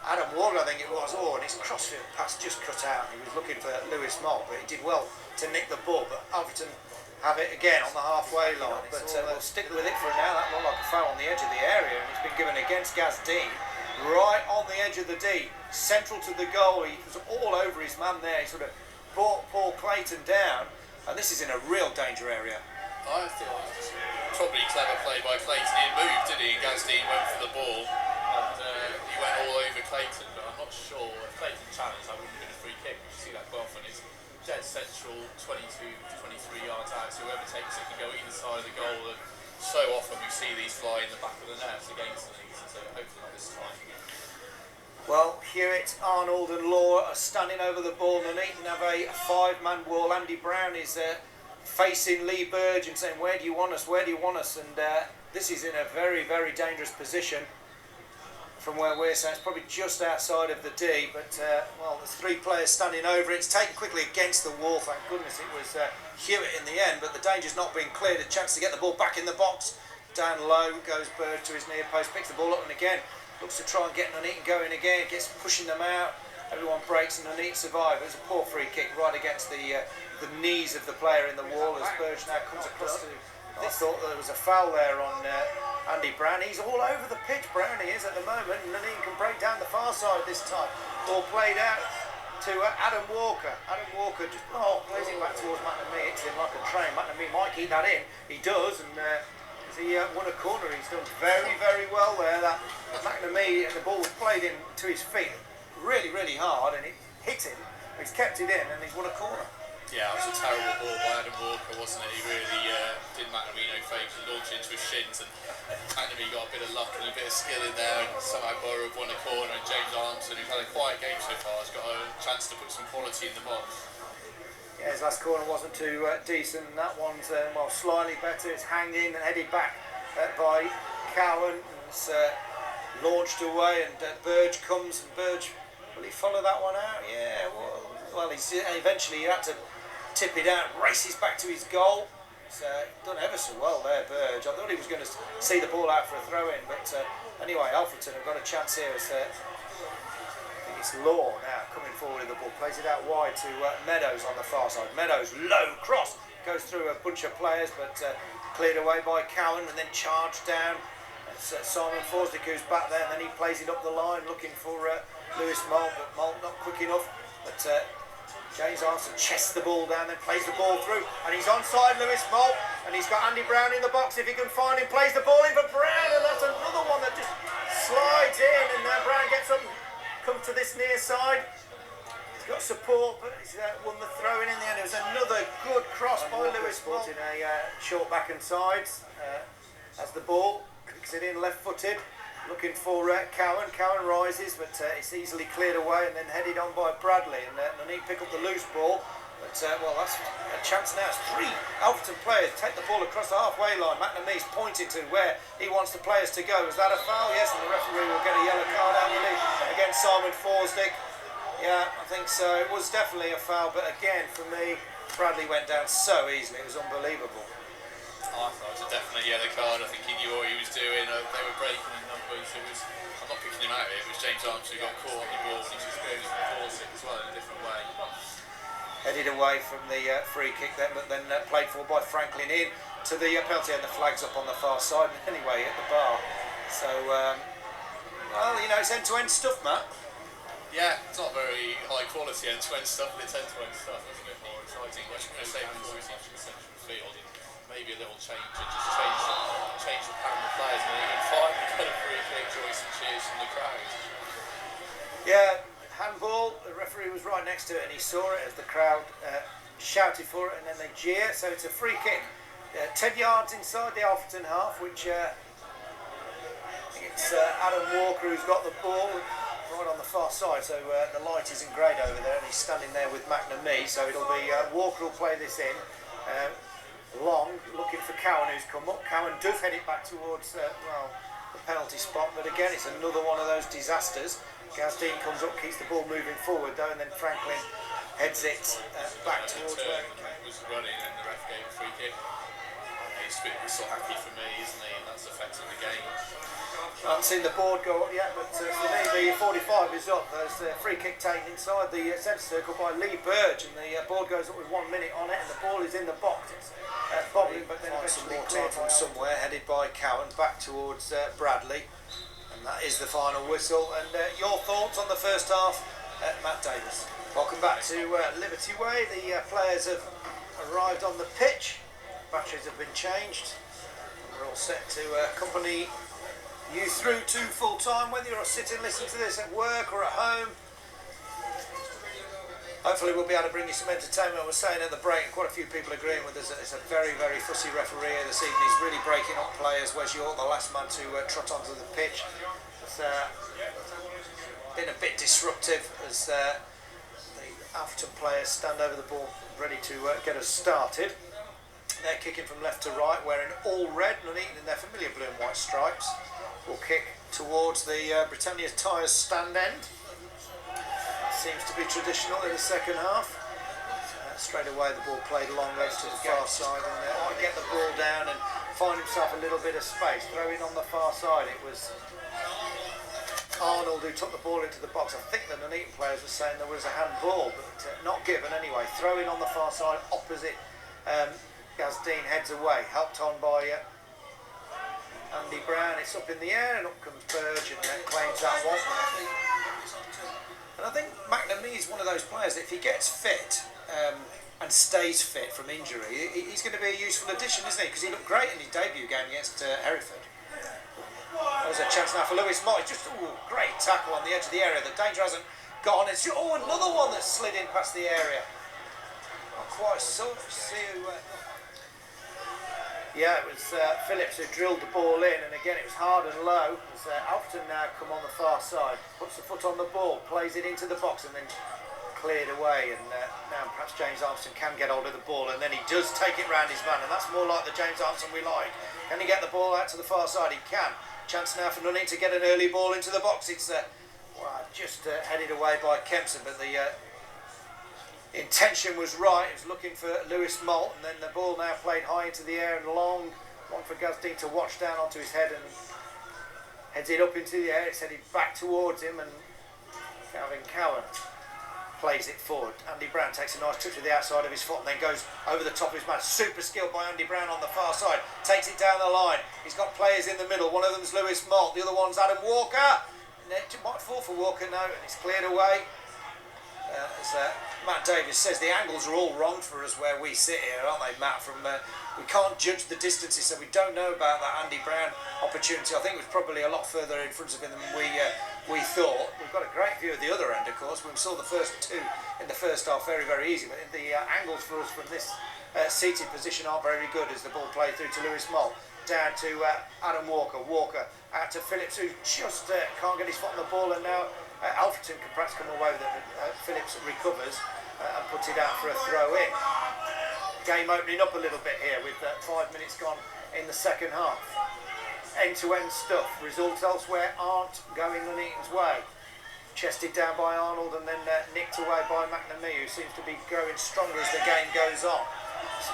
Adam Walker, I think it was. Oh, and his crossfield pass just cut out. He was looking for Lewis Moult, but he did well to nick the ball. But Alfreton have it again on the halfway line. But we'll stick with it for now. That looked like a foul on the edge of the area, and it's been given against Gaz Dean. Right on the edge of the D, central to the goal. He was all over his man there. He sort of brought Paul Clayton down, and this is in a real danger area. I thought it was probably clever play by Clayton. He moved, didn't he? And Gaz Dean went for the ball, and he went all over Clayton. But I'm not sure if Clayton challenged, that wouldn't have been a free kick. You see that quite often. It's dead central, 22 to 23 yards out. So whoever takes it can go either side of the goal. And so often we see these fly in the back of the net against the Leeds. So hopefully not this time. Well, Hewitt, Arnold and Law are standing over the ball. Nuneaton have a five-man wall. Andy Brown is facing Lee Burge and saying, where do you want us, where do you want us? And this is in a very, very dangerous position from where we're saying. It's probably just outside of the D, but well, there's 3 players standing over it. It's taken quickly against the wall. Thank goodness it was Hewitt in the end, but the danger's not being cleared. A chance to get the ball back in the box. Down low goes Burge to his near post, picks the ball up, and again looks to try and get Nuneaton going again. Gets pushing them out. Everyone breaks and Nuneaton survive. It was a poor free kick right against the knees of the player in the wall as Burge now comes across to. I thought there was a foul there on Andy Brown. He's all over the pitch, Brown he is at the moment, and Nuneaton can break down the far side this time. Ball played out to Adam Walker. Adam Walker just plays it back towards McNamee. Hits him like a train. McNamee might keep that in. He does, and as he won a corner, he's done very, very well there. That McNamee, and the ball was played in to his feet really, really hard, and it hit him. He's kept it in, and he's won a corner. Yeah, it was a terrible ball by Adam Walker, wasn't it? He really did McNamee no favours and launched into his shins, and McNamee got a bit of luck and a bit of skill in there, and somehow Boro have won a corner, and James Armstrong, who's had a quiet game so far, has got a chance to put some quality in the box. Yeah, his last corner wasn't too decent, and that one's well, slightly better. It's hanging and headed back by Cowan. It's launched away, and Burge comes, and Burge, will he follow that one out? Yeah, well he's eventually he had to tip it out, races back to his goal. He's done ever so well there, Burge. I thought he was going to see the ball out for a throw-in, but anyway, Alfreton have got a chance here as it's Law now coming forward with the ball, plays it out wide to Meadows on the far side. Meadows, low cross, goes through a bunch of players, but cleared away by Cowan and then charged down. It's Simon Forsdick who's back there, and then he plays it up the line looking for Lewis Malt, but Malt not quick enough. But James Armstrong chests the ball down, then plays the ball through, and he's onside Lewis Malt, and he's got Andy Brown in the box if he can find him, plays the ball in for Brown, and that's another one that just slides in, and Brown gets up and comes to this near side. He's got support, but he's won the throw-in the end. It was another good cross by Lewis Malt in a short back and sides as the ball kicks it in left-footed. Looking for Cowan. Cowan rises, but it's easily cleared away and then headed on by Bradley. And Nuneaton pick up the loose ball. But, well, that's a chance now. It's 3 Alfreton players take the ball across the halfway line. McNamee's pointing to where he wants the players to go. Is that a foul? Yes, and the referee will get a yellow card out against Simon Forsdick. Yeah, I think so. It was definitely a foul, but again, for me, Bradley went down so easily. It was unbelievable. I thought it was a definite yellow card. I think he knew what he was doing. They were breaking in numbers. I'm not picking him out here. It was James Armstrong who got caught on the ball, and he's experienced from Forsdick as well in a different way. Headed away from the free kick then, but then played for by Franklin in to the penalty, and the flag's up on the far side anyway at the bar. So, well, you know, it's end-to-end stuff, Matt. Yeah, it's not very high quality end-to-end stuff, but it's end-to-end stuff. It's a bit more exciting. What you're going to say before we touch the central field, maybe a little change and just change the pattern of players, and then you can finally get a free kick, joy and cheers from the crowd. Yeah. Handball, the referee was right next to it and he saw it as the crowd shouted for it, and then they jeer, so it's a free kick 10 yards inside the Alfreton half, which it's Adam Walker who's got the ball right on the far side, so the light isn't great over there and he's standing there with McNamee, so it'll be Walker will play this in long, looking for Cowan who's come up. Cowan does head it back towards well, the penalty spot, but again it's another one of those disasters. Gazdeen comes up, keeps the ball moving forward though, and then Franklin heads it back towards where it was running, and the ref gave a free kick. He's so happy for me, isn't he? And that's affecting the game. I haven't seen the board go up yet, but for me the 45 is up. There's a free kick taken inside the centre circle by Lee Burge, and the board goes up with 1 minute on it, and the ball is in the box. It's bobbing, but then eventually cleared from somewhere, headed by Cowan back towards Bradley. That is the final whistle, and your thoughts on the first half, Matt Davis. Welcome back to Liberty Way. The players have arrived on the pitch, batteries have been changed, and we're all set to accompany you through to full time, whether you're sitting listening to this at work or at home. Hopefully we'll be able to bring you some entertainment. I was saying at the break, quite a few people agreeing with us that it's a very, very fussy referee this evening. He's really breaking up players. Wes York, the last man to trot onto the pitch. It's been a bit disruptive as the Alfreton players stand over the ball ready to get us started. They're kicking from left to right, wearing all red, Nuneaton in their familiar blue and white stripes. Will kick towards the Britannia Tyres stand end. Seems to be traditional in the second half. Straight away the ball played long edge to the far side, and might get the ball down and find himself a little bit of space. Throwing on the far side, it was Arnold who took the ball into the box. I think the Nuneaton players were saying there was a handball, but not given anyway. Throwing on the far side opposite Gazdeen, heads away, helped on by Andy Brown. It's up in the air and up comes Burge and claims that one. And I think McNamee is one of those players that if he gets fit and stays fit from injury, he's going to be a useful addition, isn't he? Because he looked great in his debut game against Hereford. There's a chance now for Lewis Mott. Just great tackle on the edge of the area. The danger hasn't gone. It's another one that slid in past the area. Not quite see who. Yeah, it was Phillips who drilled the ball in, and again it was hard and low. As Alfreton now come on the far side, puts the foot on the ball, plays it into the box, and then cleared away. And now perhaps James Armstrong can get hold of the ball, and then he does take it round his man, and that's more like the James Armstrong we like. Can he get the ball out to the far side? He can. Chance now for Nuneaton to get an early ball into the box. It's just headed away by Kempson, but the intention was right. It was looking for Lewis Malt, and then the ball now played high into the air and long. One for Gazdeen to watch down onto his head, and heads it up into the air. It's headed back towards him, and Calvin Cowan plays it forward. Andy Brown takes a nice touch with the outside of his foot and then goes over the top of his man. Super skill by Andy Brown on the far side. Takes it down the line. He's got players in the middle. One of them's Lewis Malt. The other one's Adam Walker. And it might fall for Walker now, and it's cleared away. As Matt Davis says, the angles are all wrong for us where we sit here, aren't they, Matt? We can't judge the distances, so we don't know about that Andy Brown opportunity. I think it was probably a lot further in front of him than we thought. We've got a great view of the other end, of course. We saw the first two in the first half very, very easy, but the angles for us from this seated position aren't very good as the ball played through to Lewis Malt. Down to Adam Walker. Walker out to Phillips, who just can't get his foot on the ball, and now Alfreton can perhaps come away with it. Phillips recovers and puts it out for a throw in. Game opening up a little bit here with 5 minutes gone in the second half. End-to-end stuff. Results elsewhere aren't going Nuneaton's way. Chested down by Arnold and then nicked away by McNamee, who seems to be growing stronger as the game goes on.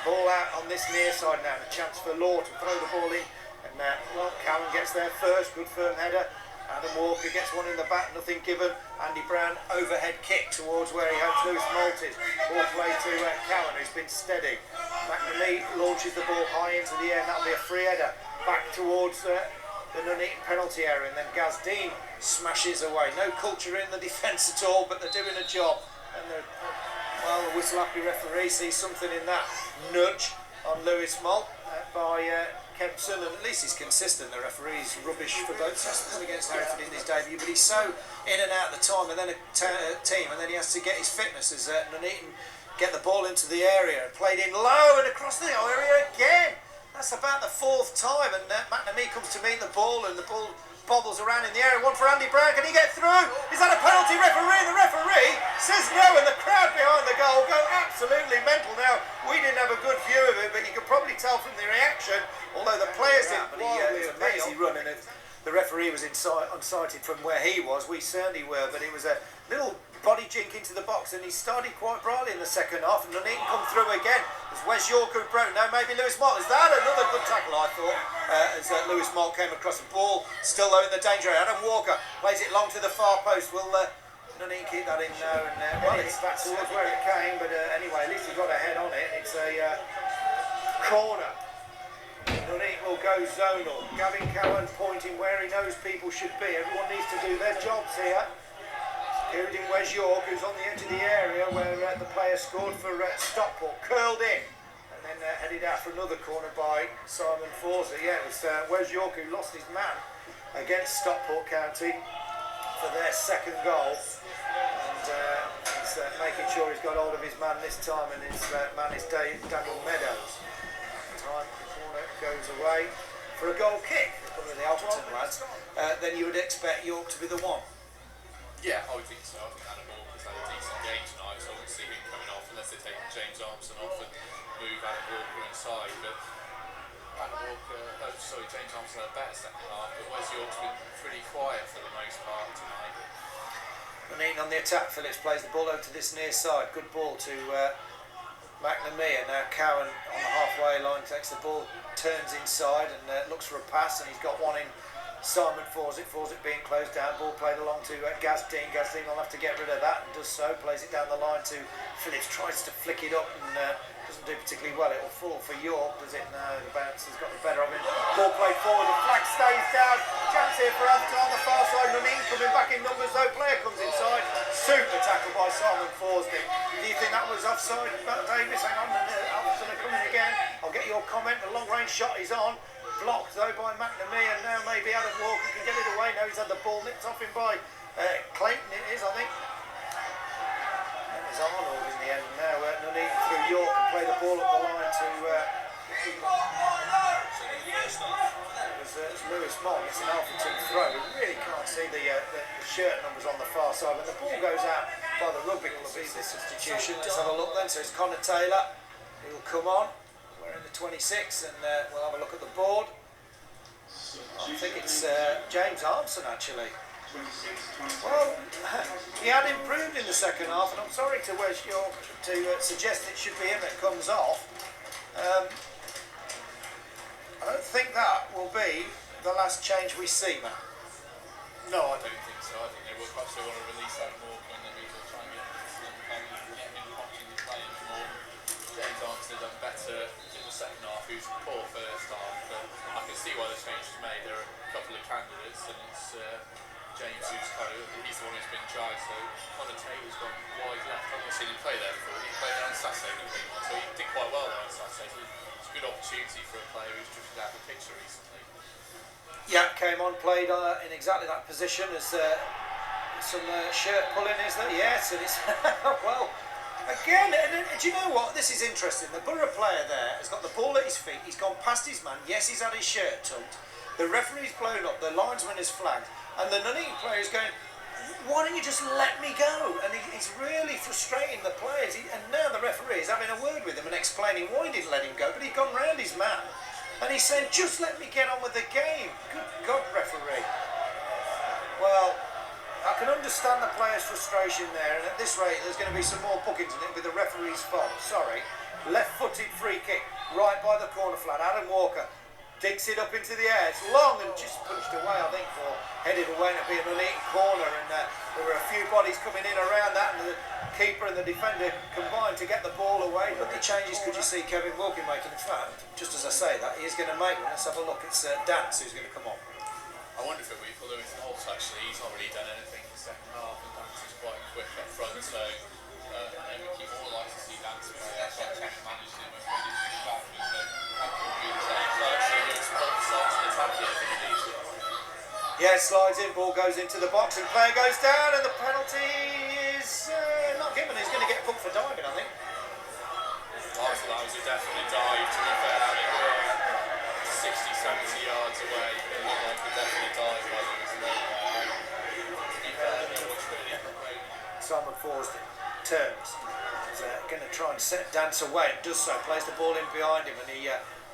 Ball out on this near side now. A chance for Law to throw the ball in. And Cowan gets there first. Good firm header. Adam Walker gets one in the back, nothing given. Andy Brown overhead kick towards where he hopes Lewis Malt is. Ball play to Cowan, who's been steady. McNamee launches the ball high into the air, and that'll be a free header back towards the Nuneaton penalty area, and then Gazdeen smashes away. No culture in the defence at all, but they're doing a job. And the whistle-happy referee sees something in that nudge on Lewis Malt by Kempson, and at least he's consistent. The referee's rubbish for both systems against Hereford in his debut, but he's so in and out of the time, and then a team, and then he has to get his fitness as Nuneaton get the ball into the area and played in low and across the area again. That's about the fourth time, and McNamee comes to meet the ball, and the ball bobbles around in the area. One for Andy Brown. Can he get through? Is that a penalty? Referee? The referee says no, and the crowd behind the goal go absolutely mental. Now, we didn't have a good view of it, but you could probably tell from the reaction, although the players didn't. But it was a lazy run, and if the referee was unsighted from where he was, we certainly were. But it was a little body jink into the box, and he started quite brightly in the second half, and Nuneaton come through again. As Wes York who broke. Now maybe Lewis Malt. Is that another good tackle, I thought, as Lewis Malt came across the ball, still though in the danger area. Adam Walker plays it long to the far post. Will Nuneaton keep that in now? And it's back towards where it came, but anyway, at least he got a head on it. It's a corner. Nuneaton will go zonal. Gavin Cowan pointing where he knows people should be. Everyone needs to do their jobs here. Including Wes York, who's on the edge of the area where the player scored for Stockport, curled in, and then headed out for another corner by Simon Forza. Yeah, it was Wes York who lost his man against Stockport County for their second goal, and he's making sure he's got hold of his man this time, and his man is Daniel Meadows. Time the corner goes away for a goal kick. One of the Alfreton lads. Then you would expect York to be the one. Yeah, I would think so. I think Adam Walker's had a decent game tonight, so I wouldn't see him coming off unless they're taking James Armstrong off. And move Adam Walker inside, but James Armstrong had a better second half, but Wes York's been pretty quiet for the most part tonight. Nuneaton on the attack. Phillips plays the ball over to this near side. Good ball to McNamee, and now Cowan on the halfway line takes the ball, turns inside and looks for a pass, and he's got one in. Simon Fawcett being closed down, ball played along to Gazdeen. Gazdeen will have to get rid of that and does so, plays it down the line to Phillips, tries to flick it up and doesn't do particularly well. It will fall for York, does it? No, the bounce has got the better of him. Ball played forward, the flag stays down. Chance here for Alfreton on the far side. Nuneaton coming back in numbers though, player comes inside. Super tackle by Simon Fawcett. Do you think that was offside, Davis? Hang on, Alfreton are coming again. I'll get your comment. The long range shot is on. Blocked though by McNamee, and now maybe Adam Walker can get it away. Now he's had the ball nicked off him by Clayton, it is, I think. That was Arnold in the end. Now Nuneaton through York and play the ball up the line to it's Lewis Mong. It's an Alfreton throw. We really can't see the shirt numbers on the far side. When the ball goes out by the rugby club, this substitution. Let's have a look then. So it's Connor Taylor. He'll come on. We're in the 26 and we'll have a look at the board. I think it's James Armstrong actually. Well, he had improved in the second half, and I'm sorry to Wes York to suggest it should be him that comes off. I don't think that will be the last change we see, Matt. No, I don't think so. I think they will perhaps want to release that more and then we will try and get him watching the players more. James Armstrong done better in the second half, who's poor first half, but I can see why the change was made. There are a couple of candidates, and it's James who's he's the one who's been charged, so Connor Taylor's gone wide left. I've not seen him play there before. He played there on Saturday, so he did quite well there on Saturday. So it's a good opportunity for a player who's drifted out of the picture recently. Yeah, came on, played in exactly that position as some shirt pulling, is there? Yes, and it's well. Again, and do you know what? This is interesting. The Boro player there has got the ball at his feet. He's gone past his man. Yes, he's had his shirt tucked. The referee's blown up. The linesman is flagged. And the Nuneaton player is going, why don't you just let me go? And he's really frustrating the players. And now the referee is having a word with him and explaining why he didn't let him go. But he'd gone round his man. And he's saying, just let me get on with the game. Good God, referee. Well, I can understand the player's frustration there, and at this rate there's going to be some more bookings and it'll be the referee's fault. Sorry. Left-footed free kick right by the corner flag. Adam Walker digs it up into the air. It's long and just punched away, I think, for headed away, and it'll be an Nuneaton corner, and there were a few bodies coming in around that, and the keeper and the defender combined to get the ball away. But the changes could you see Kevin Wilkin making? In fact, just as I say that, he is going to make one. Let's have a look. It's Dance who's going to come on. I wonder if it'll be for Lewis Holt actually. He's not really done anything in the second half, and Dance is quite quick up front, so maybe keep more like to see Dance play. That's why Kevin managed him and when he's back, so that could be the same. So actually Lewis Holt starts to attack here if he needs it. Yeah, slides in, ball goes into the box and player goes down, and the penalty is not given. He's going to get booked for diving, I think. I thought that was a definite dive, to be fair. I mean, we're 60, 70 yards away. It looked like a definite dive while he was there. To be fair, it was really great. Simon Fawcett turns. He's going to try and set Dance away, and does so. Plays the ball in behind him, and he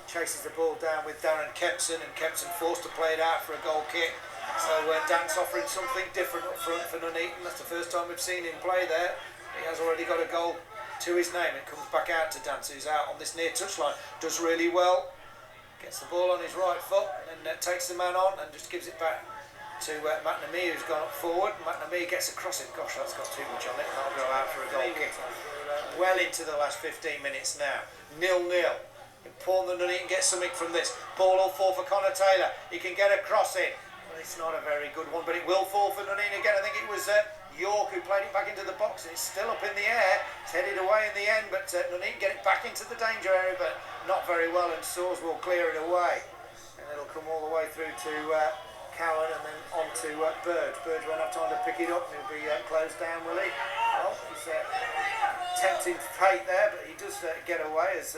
chases the ball down with Darren Kempson, and Kempson forced to play it out for a goal kick. So Dance offering something different up front for Nuneaton. That's the first time we've seen him play there. He has already got a goal to his name. It comes back out to Dance, who's out on this near touchline. Does really well. Gets the ball on his right foot and then takes the man on and just gives it back to McNamee, who's gone up forward. McNamee gets across it. Gosh, that's got too much on it. And I'll go out for a goal kick. Well into the last 15 minutes now. 0-0. Paul the Nuneaton gets something from this. Ball will fall for Connor Taylor. He can get a cross in. Well, it's not a very good one, but it will fall for Nuneaton again. I think it was York who played it back into the box, and it's still up in the air. It's headed away in the end, but Nuneaton get it back into the danger area, but not very well, and Soares will clear it away. And it'll come all the way through to Cowan and then on to Bird. Bird won't have time to pick it up, and he'll be closed down, will he? Well, he's tempting fate there, but he does get away as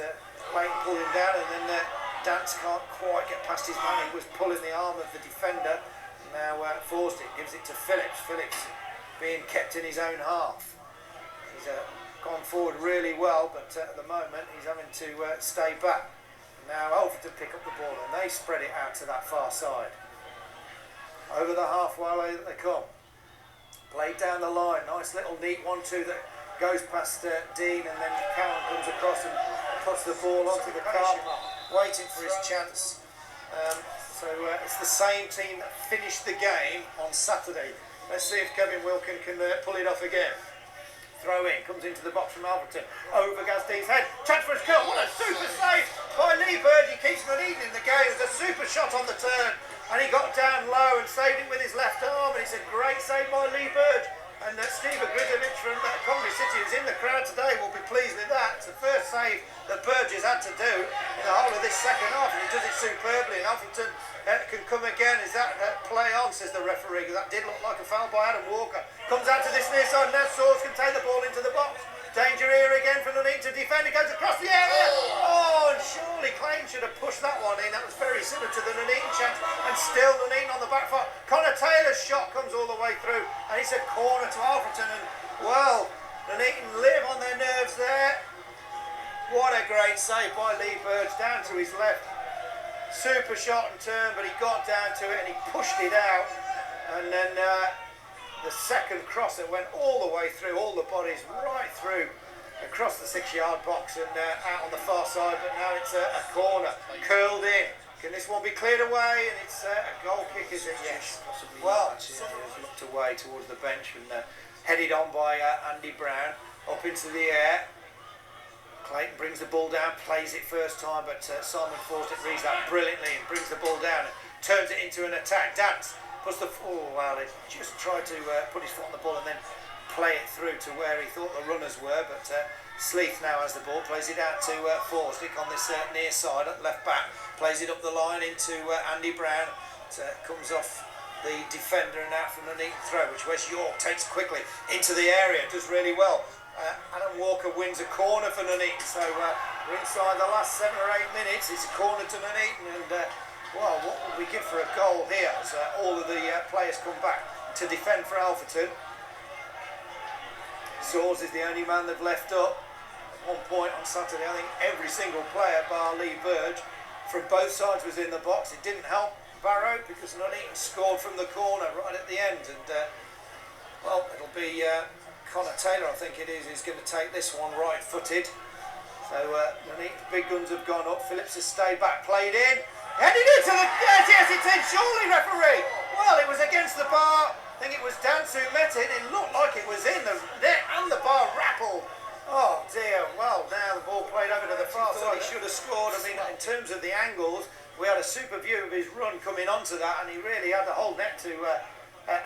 Clayton pulled him down, and then Dance can't quite get past his man. He was pulling the arm of the defender. Now forced it, gives it to Phillips. Phillips being kept in his own half. He's gone forward really well, but at the moment he's having to stay back. Now Alfreton pick up the ball and they spread it out to that far side. Over the halfway line they come. Played down the line, nice little neat 1-2 that goes past Dean, and then Cowan comes across and puts the ball onto the carp, waiting for his chance. So it's the same team that finished the game on Saturday. Let's see if Kevin Wilkin can pull it off again. Throw in, comes into the box from Alfreton, over Gazdine's head, chance for his goal, what a super save by Lee Bird. He keeps Nuneaton in the game. It was a super shot on the turn, and he got down low and saved it with his left arm, and it's a great save by Lee Bird. And Steve Grizzovich from Coventry City, who's in the crowd today, will be pleased with that. It's the first save that Burgess had to do in the whole of this second half, and he does it superbly. And Alfreton can come again. Is that play on, says the referee? That did look like a foul by Adam Walker. Comes out to this near side, now Swords can take the ball into the box. Danger here again for Nuneaton to defend. It goes across the area. Oh, and surely Clayton should have pushed that one in. That was very similar to the Nuneaton chance. And still Nuneaton on the back foot. Connor Taylor's shot comes all the way through. And it's a corner to Alfreton. And, well, Nuneaton live on their nerves there. What a great save by Lee Burge down to his left. Super shot and turn, but he got down to it and he pushed it out. And then the second cross that went all the way through, all the bodies right through across the 6-yard box and out on the far side. But now it's a corner, curled in. Can this one be cleared away? And it's a goal kick, is it? Yes. Possibly. Well, he's looked away towards the bench and headed on by Andy Brown up into the air. Clayton brings the ball down, plays it first time, but Simon Fawcett reads that brilliantly and brings the ball down and turns it into an attack. Dance puts the he just tried to put his foot on the ball and then play it through to where he thought the runners were, but Sleeth now has the ball, plays it out to Forsdick on this near side at left back, plays it up the line into Andy Brown. It comes off the defender and out from the neat throw, which Wes York takes quickly into the area, does really well. Adam Walker wins a corner for Nuneaton, so we're inside the last 7 or 8 minutes. It's a corner to Nuneaton, and well, what would we give for a goal here as all of the players come back to defend for Alfreton. Swords is the only man they've left up. At one point on Saturday, I think every single player bar Lee Burge from both sides was in the box. It didn't help Boro because Nuneaton scored from the corner right at the end, and well, it'll be Connor Taylor, I think it is, who's going to take this one right-footed. So Nuneaton's big guns have gone up. Phillips has stayed back, played in, headed into the... Yes, it's in, surely, referee! Well, it was against the bar. I think it was Dance who met it. It looked like it was in the net and the bar rattled. Oh dear, well, now the ball played over to the far side. He should have scored. I mean, in terms of the angles, we had a super view of his run coming onto that, and he really had the whole net to...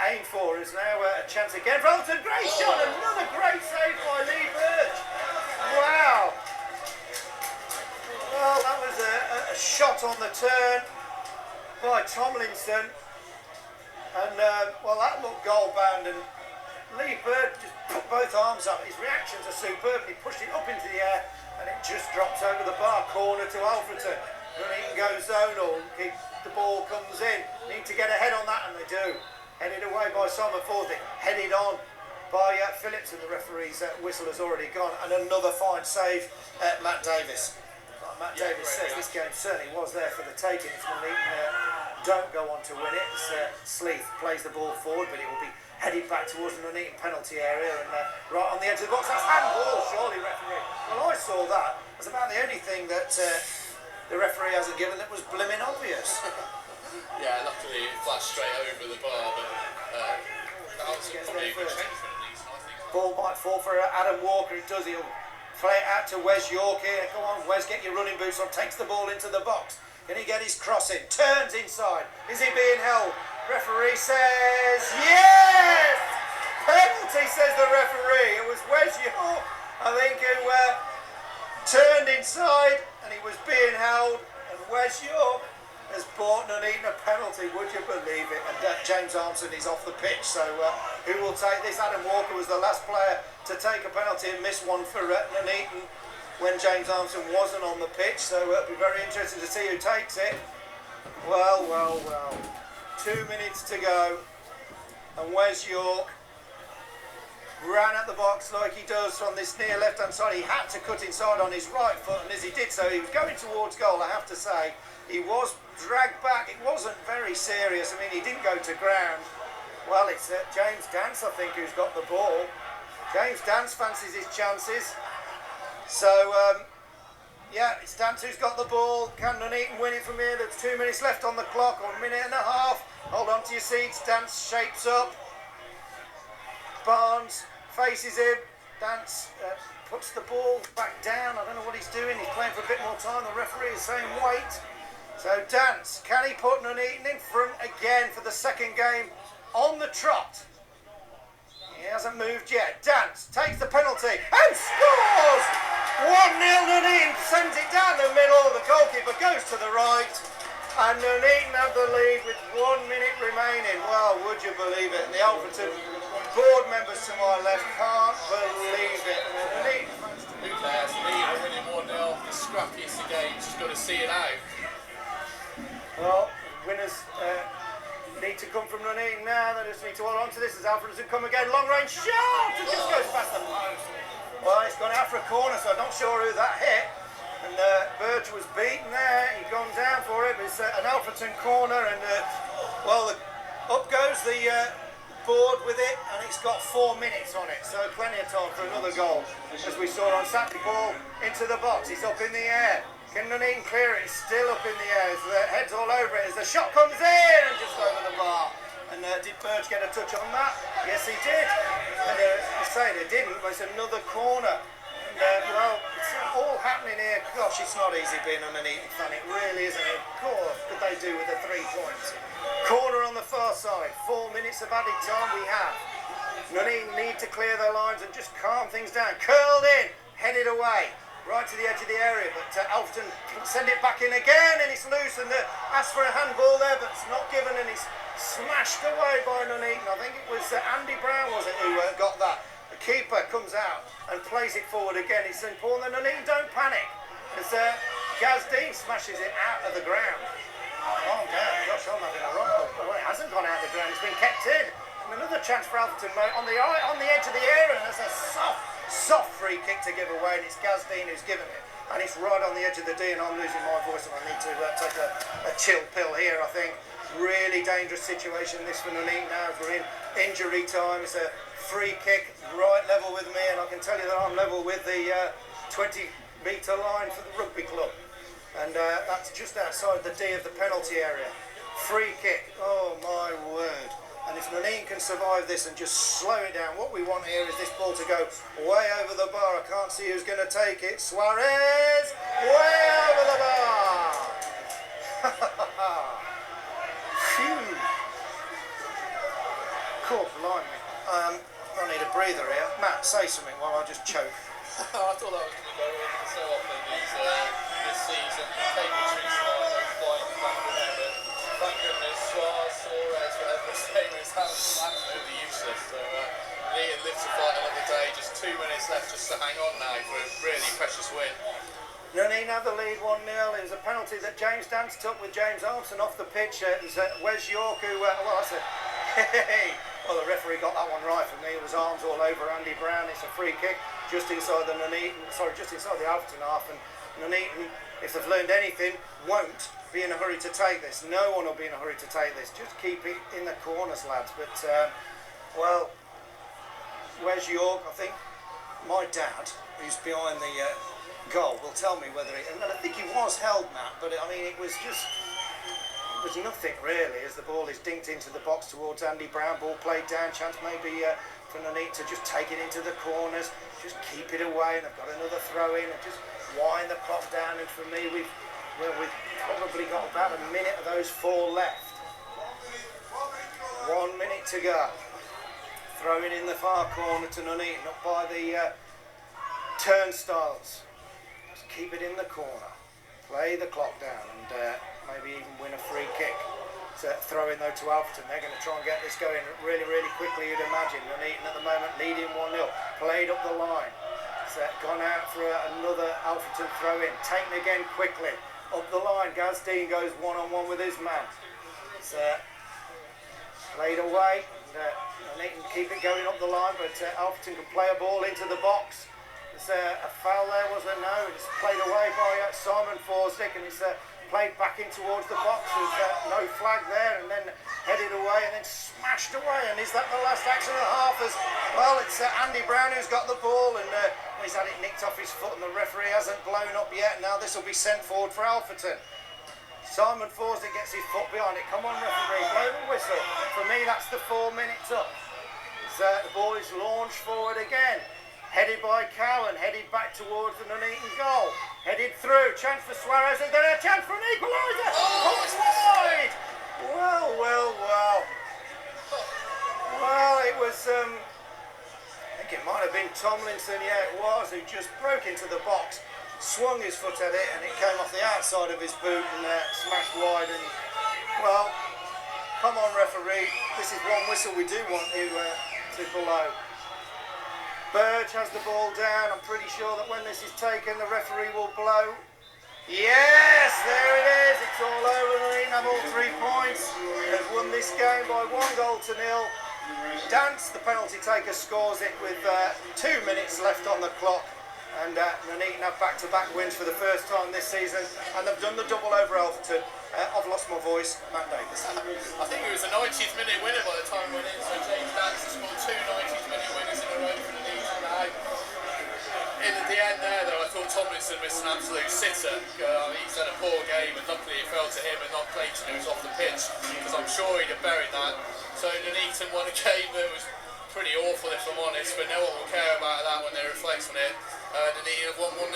aim for. Is now a chance again for Alfreton. Great shot, another great save by Lee Burge. Wow. Well, that was a shot on the turn by Tomlinson, and well, that looked goal bound, and Lee Burge just put both arms up. His reactions are superb. He pushed it up into the air and it just drops over the bar. Corner to Alfreton. Nuneaton goes zonal. The ball comes in. Need to get ahead on that, and they do. Headed away by Simon Forsdick, headed on by Phillips, and the referee's whistle has already gone. And another fine save, Matt Davis. Like Matt Davis says, this game certainly was there for the taking. If Nuneaton don't go on to win it, Sleeth plays the ball forward, but it will be headed back towards the Nuneaton penalty area, and right on the edge of the box. That's handball, surely, referee. Well, I saw that. That's about the only thing that the referee hasn't given that was blimmin' obvious. Yeah, luckily it flashed straight over the bar, but that was probably a good change for Nuneaton, I think. Ball might fall for Adam Walker. It does. He'll play it out to Wes York here. Come on, Wes, get your running boots on. Takes the ball into the box. Can he get his cross in? Turns inside. Is he being held? Referee says yes! Penalty, says the referee. It was Wes York, I think, who turned inside and he was being held. And Wes York has bought Nuneaton a penalty, would you believe it? And James Armson is off the pitch, so who will take this? Adam Walker was the last player to take a penalty and miss one for Nuneaton when James Armson wasn't on the pitch, so it'll be very interesting to see who takes it. Well, well, well. 2 minutes to go, and Wes York ran at the box like he does on this near left-hand side. He had to cut inside on his right foot, and as he did so, he was going towards goal. I have to say, he was dragged back. It wasn't very serious. I mean, he didn't go to ground. Well, it's James Dance, I think, who's got the ball. James Dance fancies his chances. So, yeah, it's Dance who's got the ball. Can Nuneaton win it from here? There's 2 minutes left on the clock, or a minute and a half. Hold on to your seats. Dance shapes up. Barnes faces him. Dance puts the ball back down. I don't know what he's doing. He's playing for a bit more time. The referee is saying wait. So Dance, can he put Nuneaton in front again for the second game on the trot? He hasn't moved yet. Dance takes the penalty and scores! 1-0 Nuneaton, sends it down the middle. The goalkeeper goes to the right. And Nuneaton have the lead with 1 minute remaining. Well, would you believe it? And the Alfreton board members to my left can't believe it. Who cares? Nuneaton are winning 1-0. The scrappiest of games. Just got to see it out. Well, winners need to come from Nuneaton now. They just need to hold on to this as Alfreton come again. Long range shot! It just goes past the post. Well, it's gone out for a corner, so I'm not sure who that hit. And Burge was beaten there. He'd gone down for it. But it's an Alfreton corner, and well, up goes the board with it, and it's got 4 minutes on it, so plenty of time for another goal. As we saw on Saturday, ball into the box. It's up in the air. Can Nuneaton clear it? It's still up in the air. The head's all over it as the shot comes in and just over the bar. And did Burge get a touch on that? Yes, he did. And I say they didn't, but it's another corner. And well, it's all happening here. Gosh, it's not easy being a Nuneaton fan. It really isn't. What could they do with the 3 points? Corner on the far side. 4 minutes of added time we have. Nuneaton need to clear their lines and just calm things down. Curled in, headed away. Right to the edge of the area, but Alfreton can send it back in again, and it's loose, and asks for a handball there, but it's not given, and it's smashed away by Nuneaton. I think it was Andy Brown, was it, who got that? The keeper comes out and plays it forward again. It's important that Nuneaton don't panic, as Gaz Dean smashes it out of the ground. Oh, damn, gosh, I'm having a rock. Well, it hasn't gone out of the ground, it's been kept in. And another chance for Alfreton on the edge of the area, and that's a soft free kick to give away, and it's Gaz Dean who's given it, and it's right on the edge of the D, and I'm losing my voice, and I need to take a chill pill here. I think really dangerous situation this for Nuneaton now as we're in injury time. It's a free kick right level with me, and I can tell you that I'm level with the 20-metre line for the rugby club, and that's just outside the D of the penalty area. Free kick, oh my word. And if Nuneaton can survive this and just slow it down, what we want here is this ball to go way over the bar. I can't see who's going to take it. Suarez, way over the bar. Phew. Cool, blimey. I need a breather here. Matt, say something while I just choke. I thought that was going to go in so often this season. Cambridge flying back with it, but thank goodness Suarez, whatever his name is, that was absolutely useless. So Nuneaton lives to fight another day. Just 2 minutes left just to hang on now for a really precious win. Nuneaton have the lead 1-0. It was a penalty that James Dance took with James Armstrong off the pitch. It was Wes York who, well, I said, hey. Well, the referee got that one right for me. It was arms all over Andy Brown. It's a free kick just inside the just inside the Alfreton half. And Nuneaton, if they've learned anything, won't be in a hurry to take this. No one will be in a hurry to take this. Just keep it in the corners, lads. But, well, Wes York, I think my dad, who's behind the goal, will tell me whether it, and I think he was held, Matt, but I mean, it was nothing really as the ball is dinked into the box towards Andy Brown. Ball played down, chance maybe for Nuneaton to just take it into the corners, just keep it away, and they've got another throw in and just wind the clock down. And for me, we've probably got about a minute of those 4 left. 1 minute to go. Throwing in the far corner to Nuneaton, up by the turnstiles. Just keep it in the corner. Play the clock down and maybe even win a free kick. So throw in though to Alfreton. They're going to try and get this going really, really quickly, you'd imagine. Nuneaton at the moment leading 1-0. Played up the line. So gone out for another Alfreton throw in. Taken again quickly. Up the line. Gaz Dean goes one-on-one with his man. So played away. and they can keep it going up the line, but Alfreton can play a ball into the box. There's a foul there, was there? No, it's played away by Simon Forsdick, and it's played back in towards the box. There's no flag there, and then headed away and then smashed away. And is that the last action of the half? As well, it's Andy Brown who's got the ball, and he's had it nicked off his foot, and the referee hasn't blown up yet. Now this will be sent forward for Alfreton. Simon Forsdick gets his foot behind it. Come on, referee, blow the whistle. For me, that's the 4 minutes up. The ball is launched forward again. Headed by Cowan, headed back towards the Nuneaton goal. Headed through, chance for Suarez, and then a chance for an equaliser. Oh, it's wide! Well. Well, it was, I think it might have been Tomlinson, yeah it was, who just broke into the box, swung his foot at it, and it came off the outside of his boot and smashed wide. And, well, come on referee, this is one whistle we do want you to blow. Burge has the ball down. I'm pretty sure that when this is taken, the referee will blow. Yes, there it is. It's all over. They have all 3 points. They've won this game by 1-0. Dance, the penalty taker, scores it with 2 minutes left on the clock. And Nuneaton have back-to-back wins for the first time this season. And they've done the double over Alfreton. I've lost my voice. Matt Davis. I think it was a 90th minute winner by the time we went in. So James Dance has scored 2 90th minute winners in a row for Nuneaton. In the end there though, I thought Tomlinson missed an absolute sitter. He's had a poor game, and luckily it fell to him and not Clayton, who was off the pitch, because I'm sure he'd have buried that. So Nuneaton won a game that was pretty awful, if I'm honest, but no one will care about that when they reflect on it. Nuneaton have won 1-0.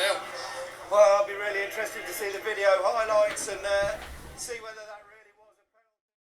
Well, I'll be really interested to see the video highlights and see whether that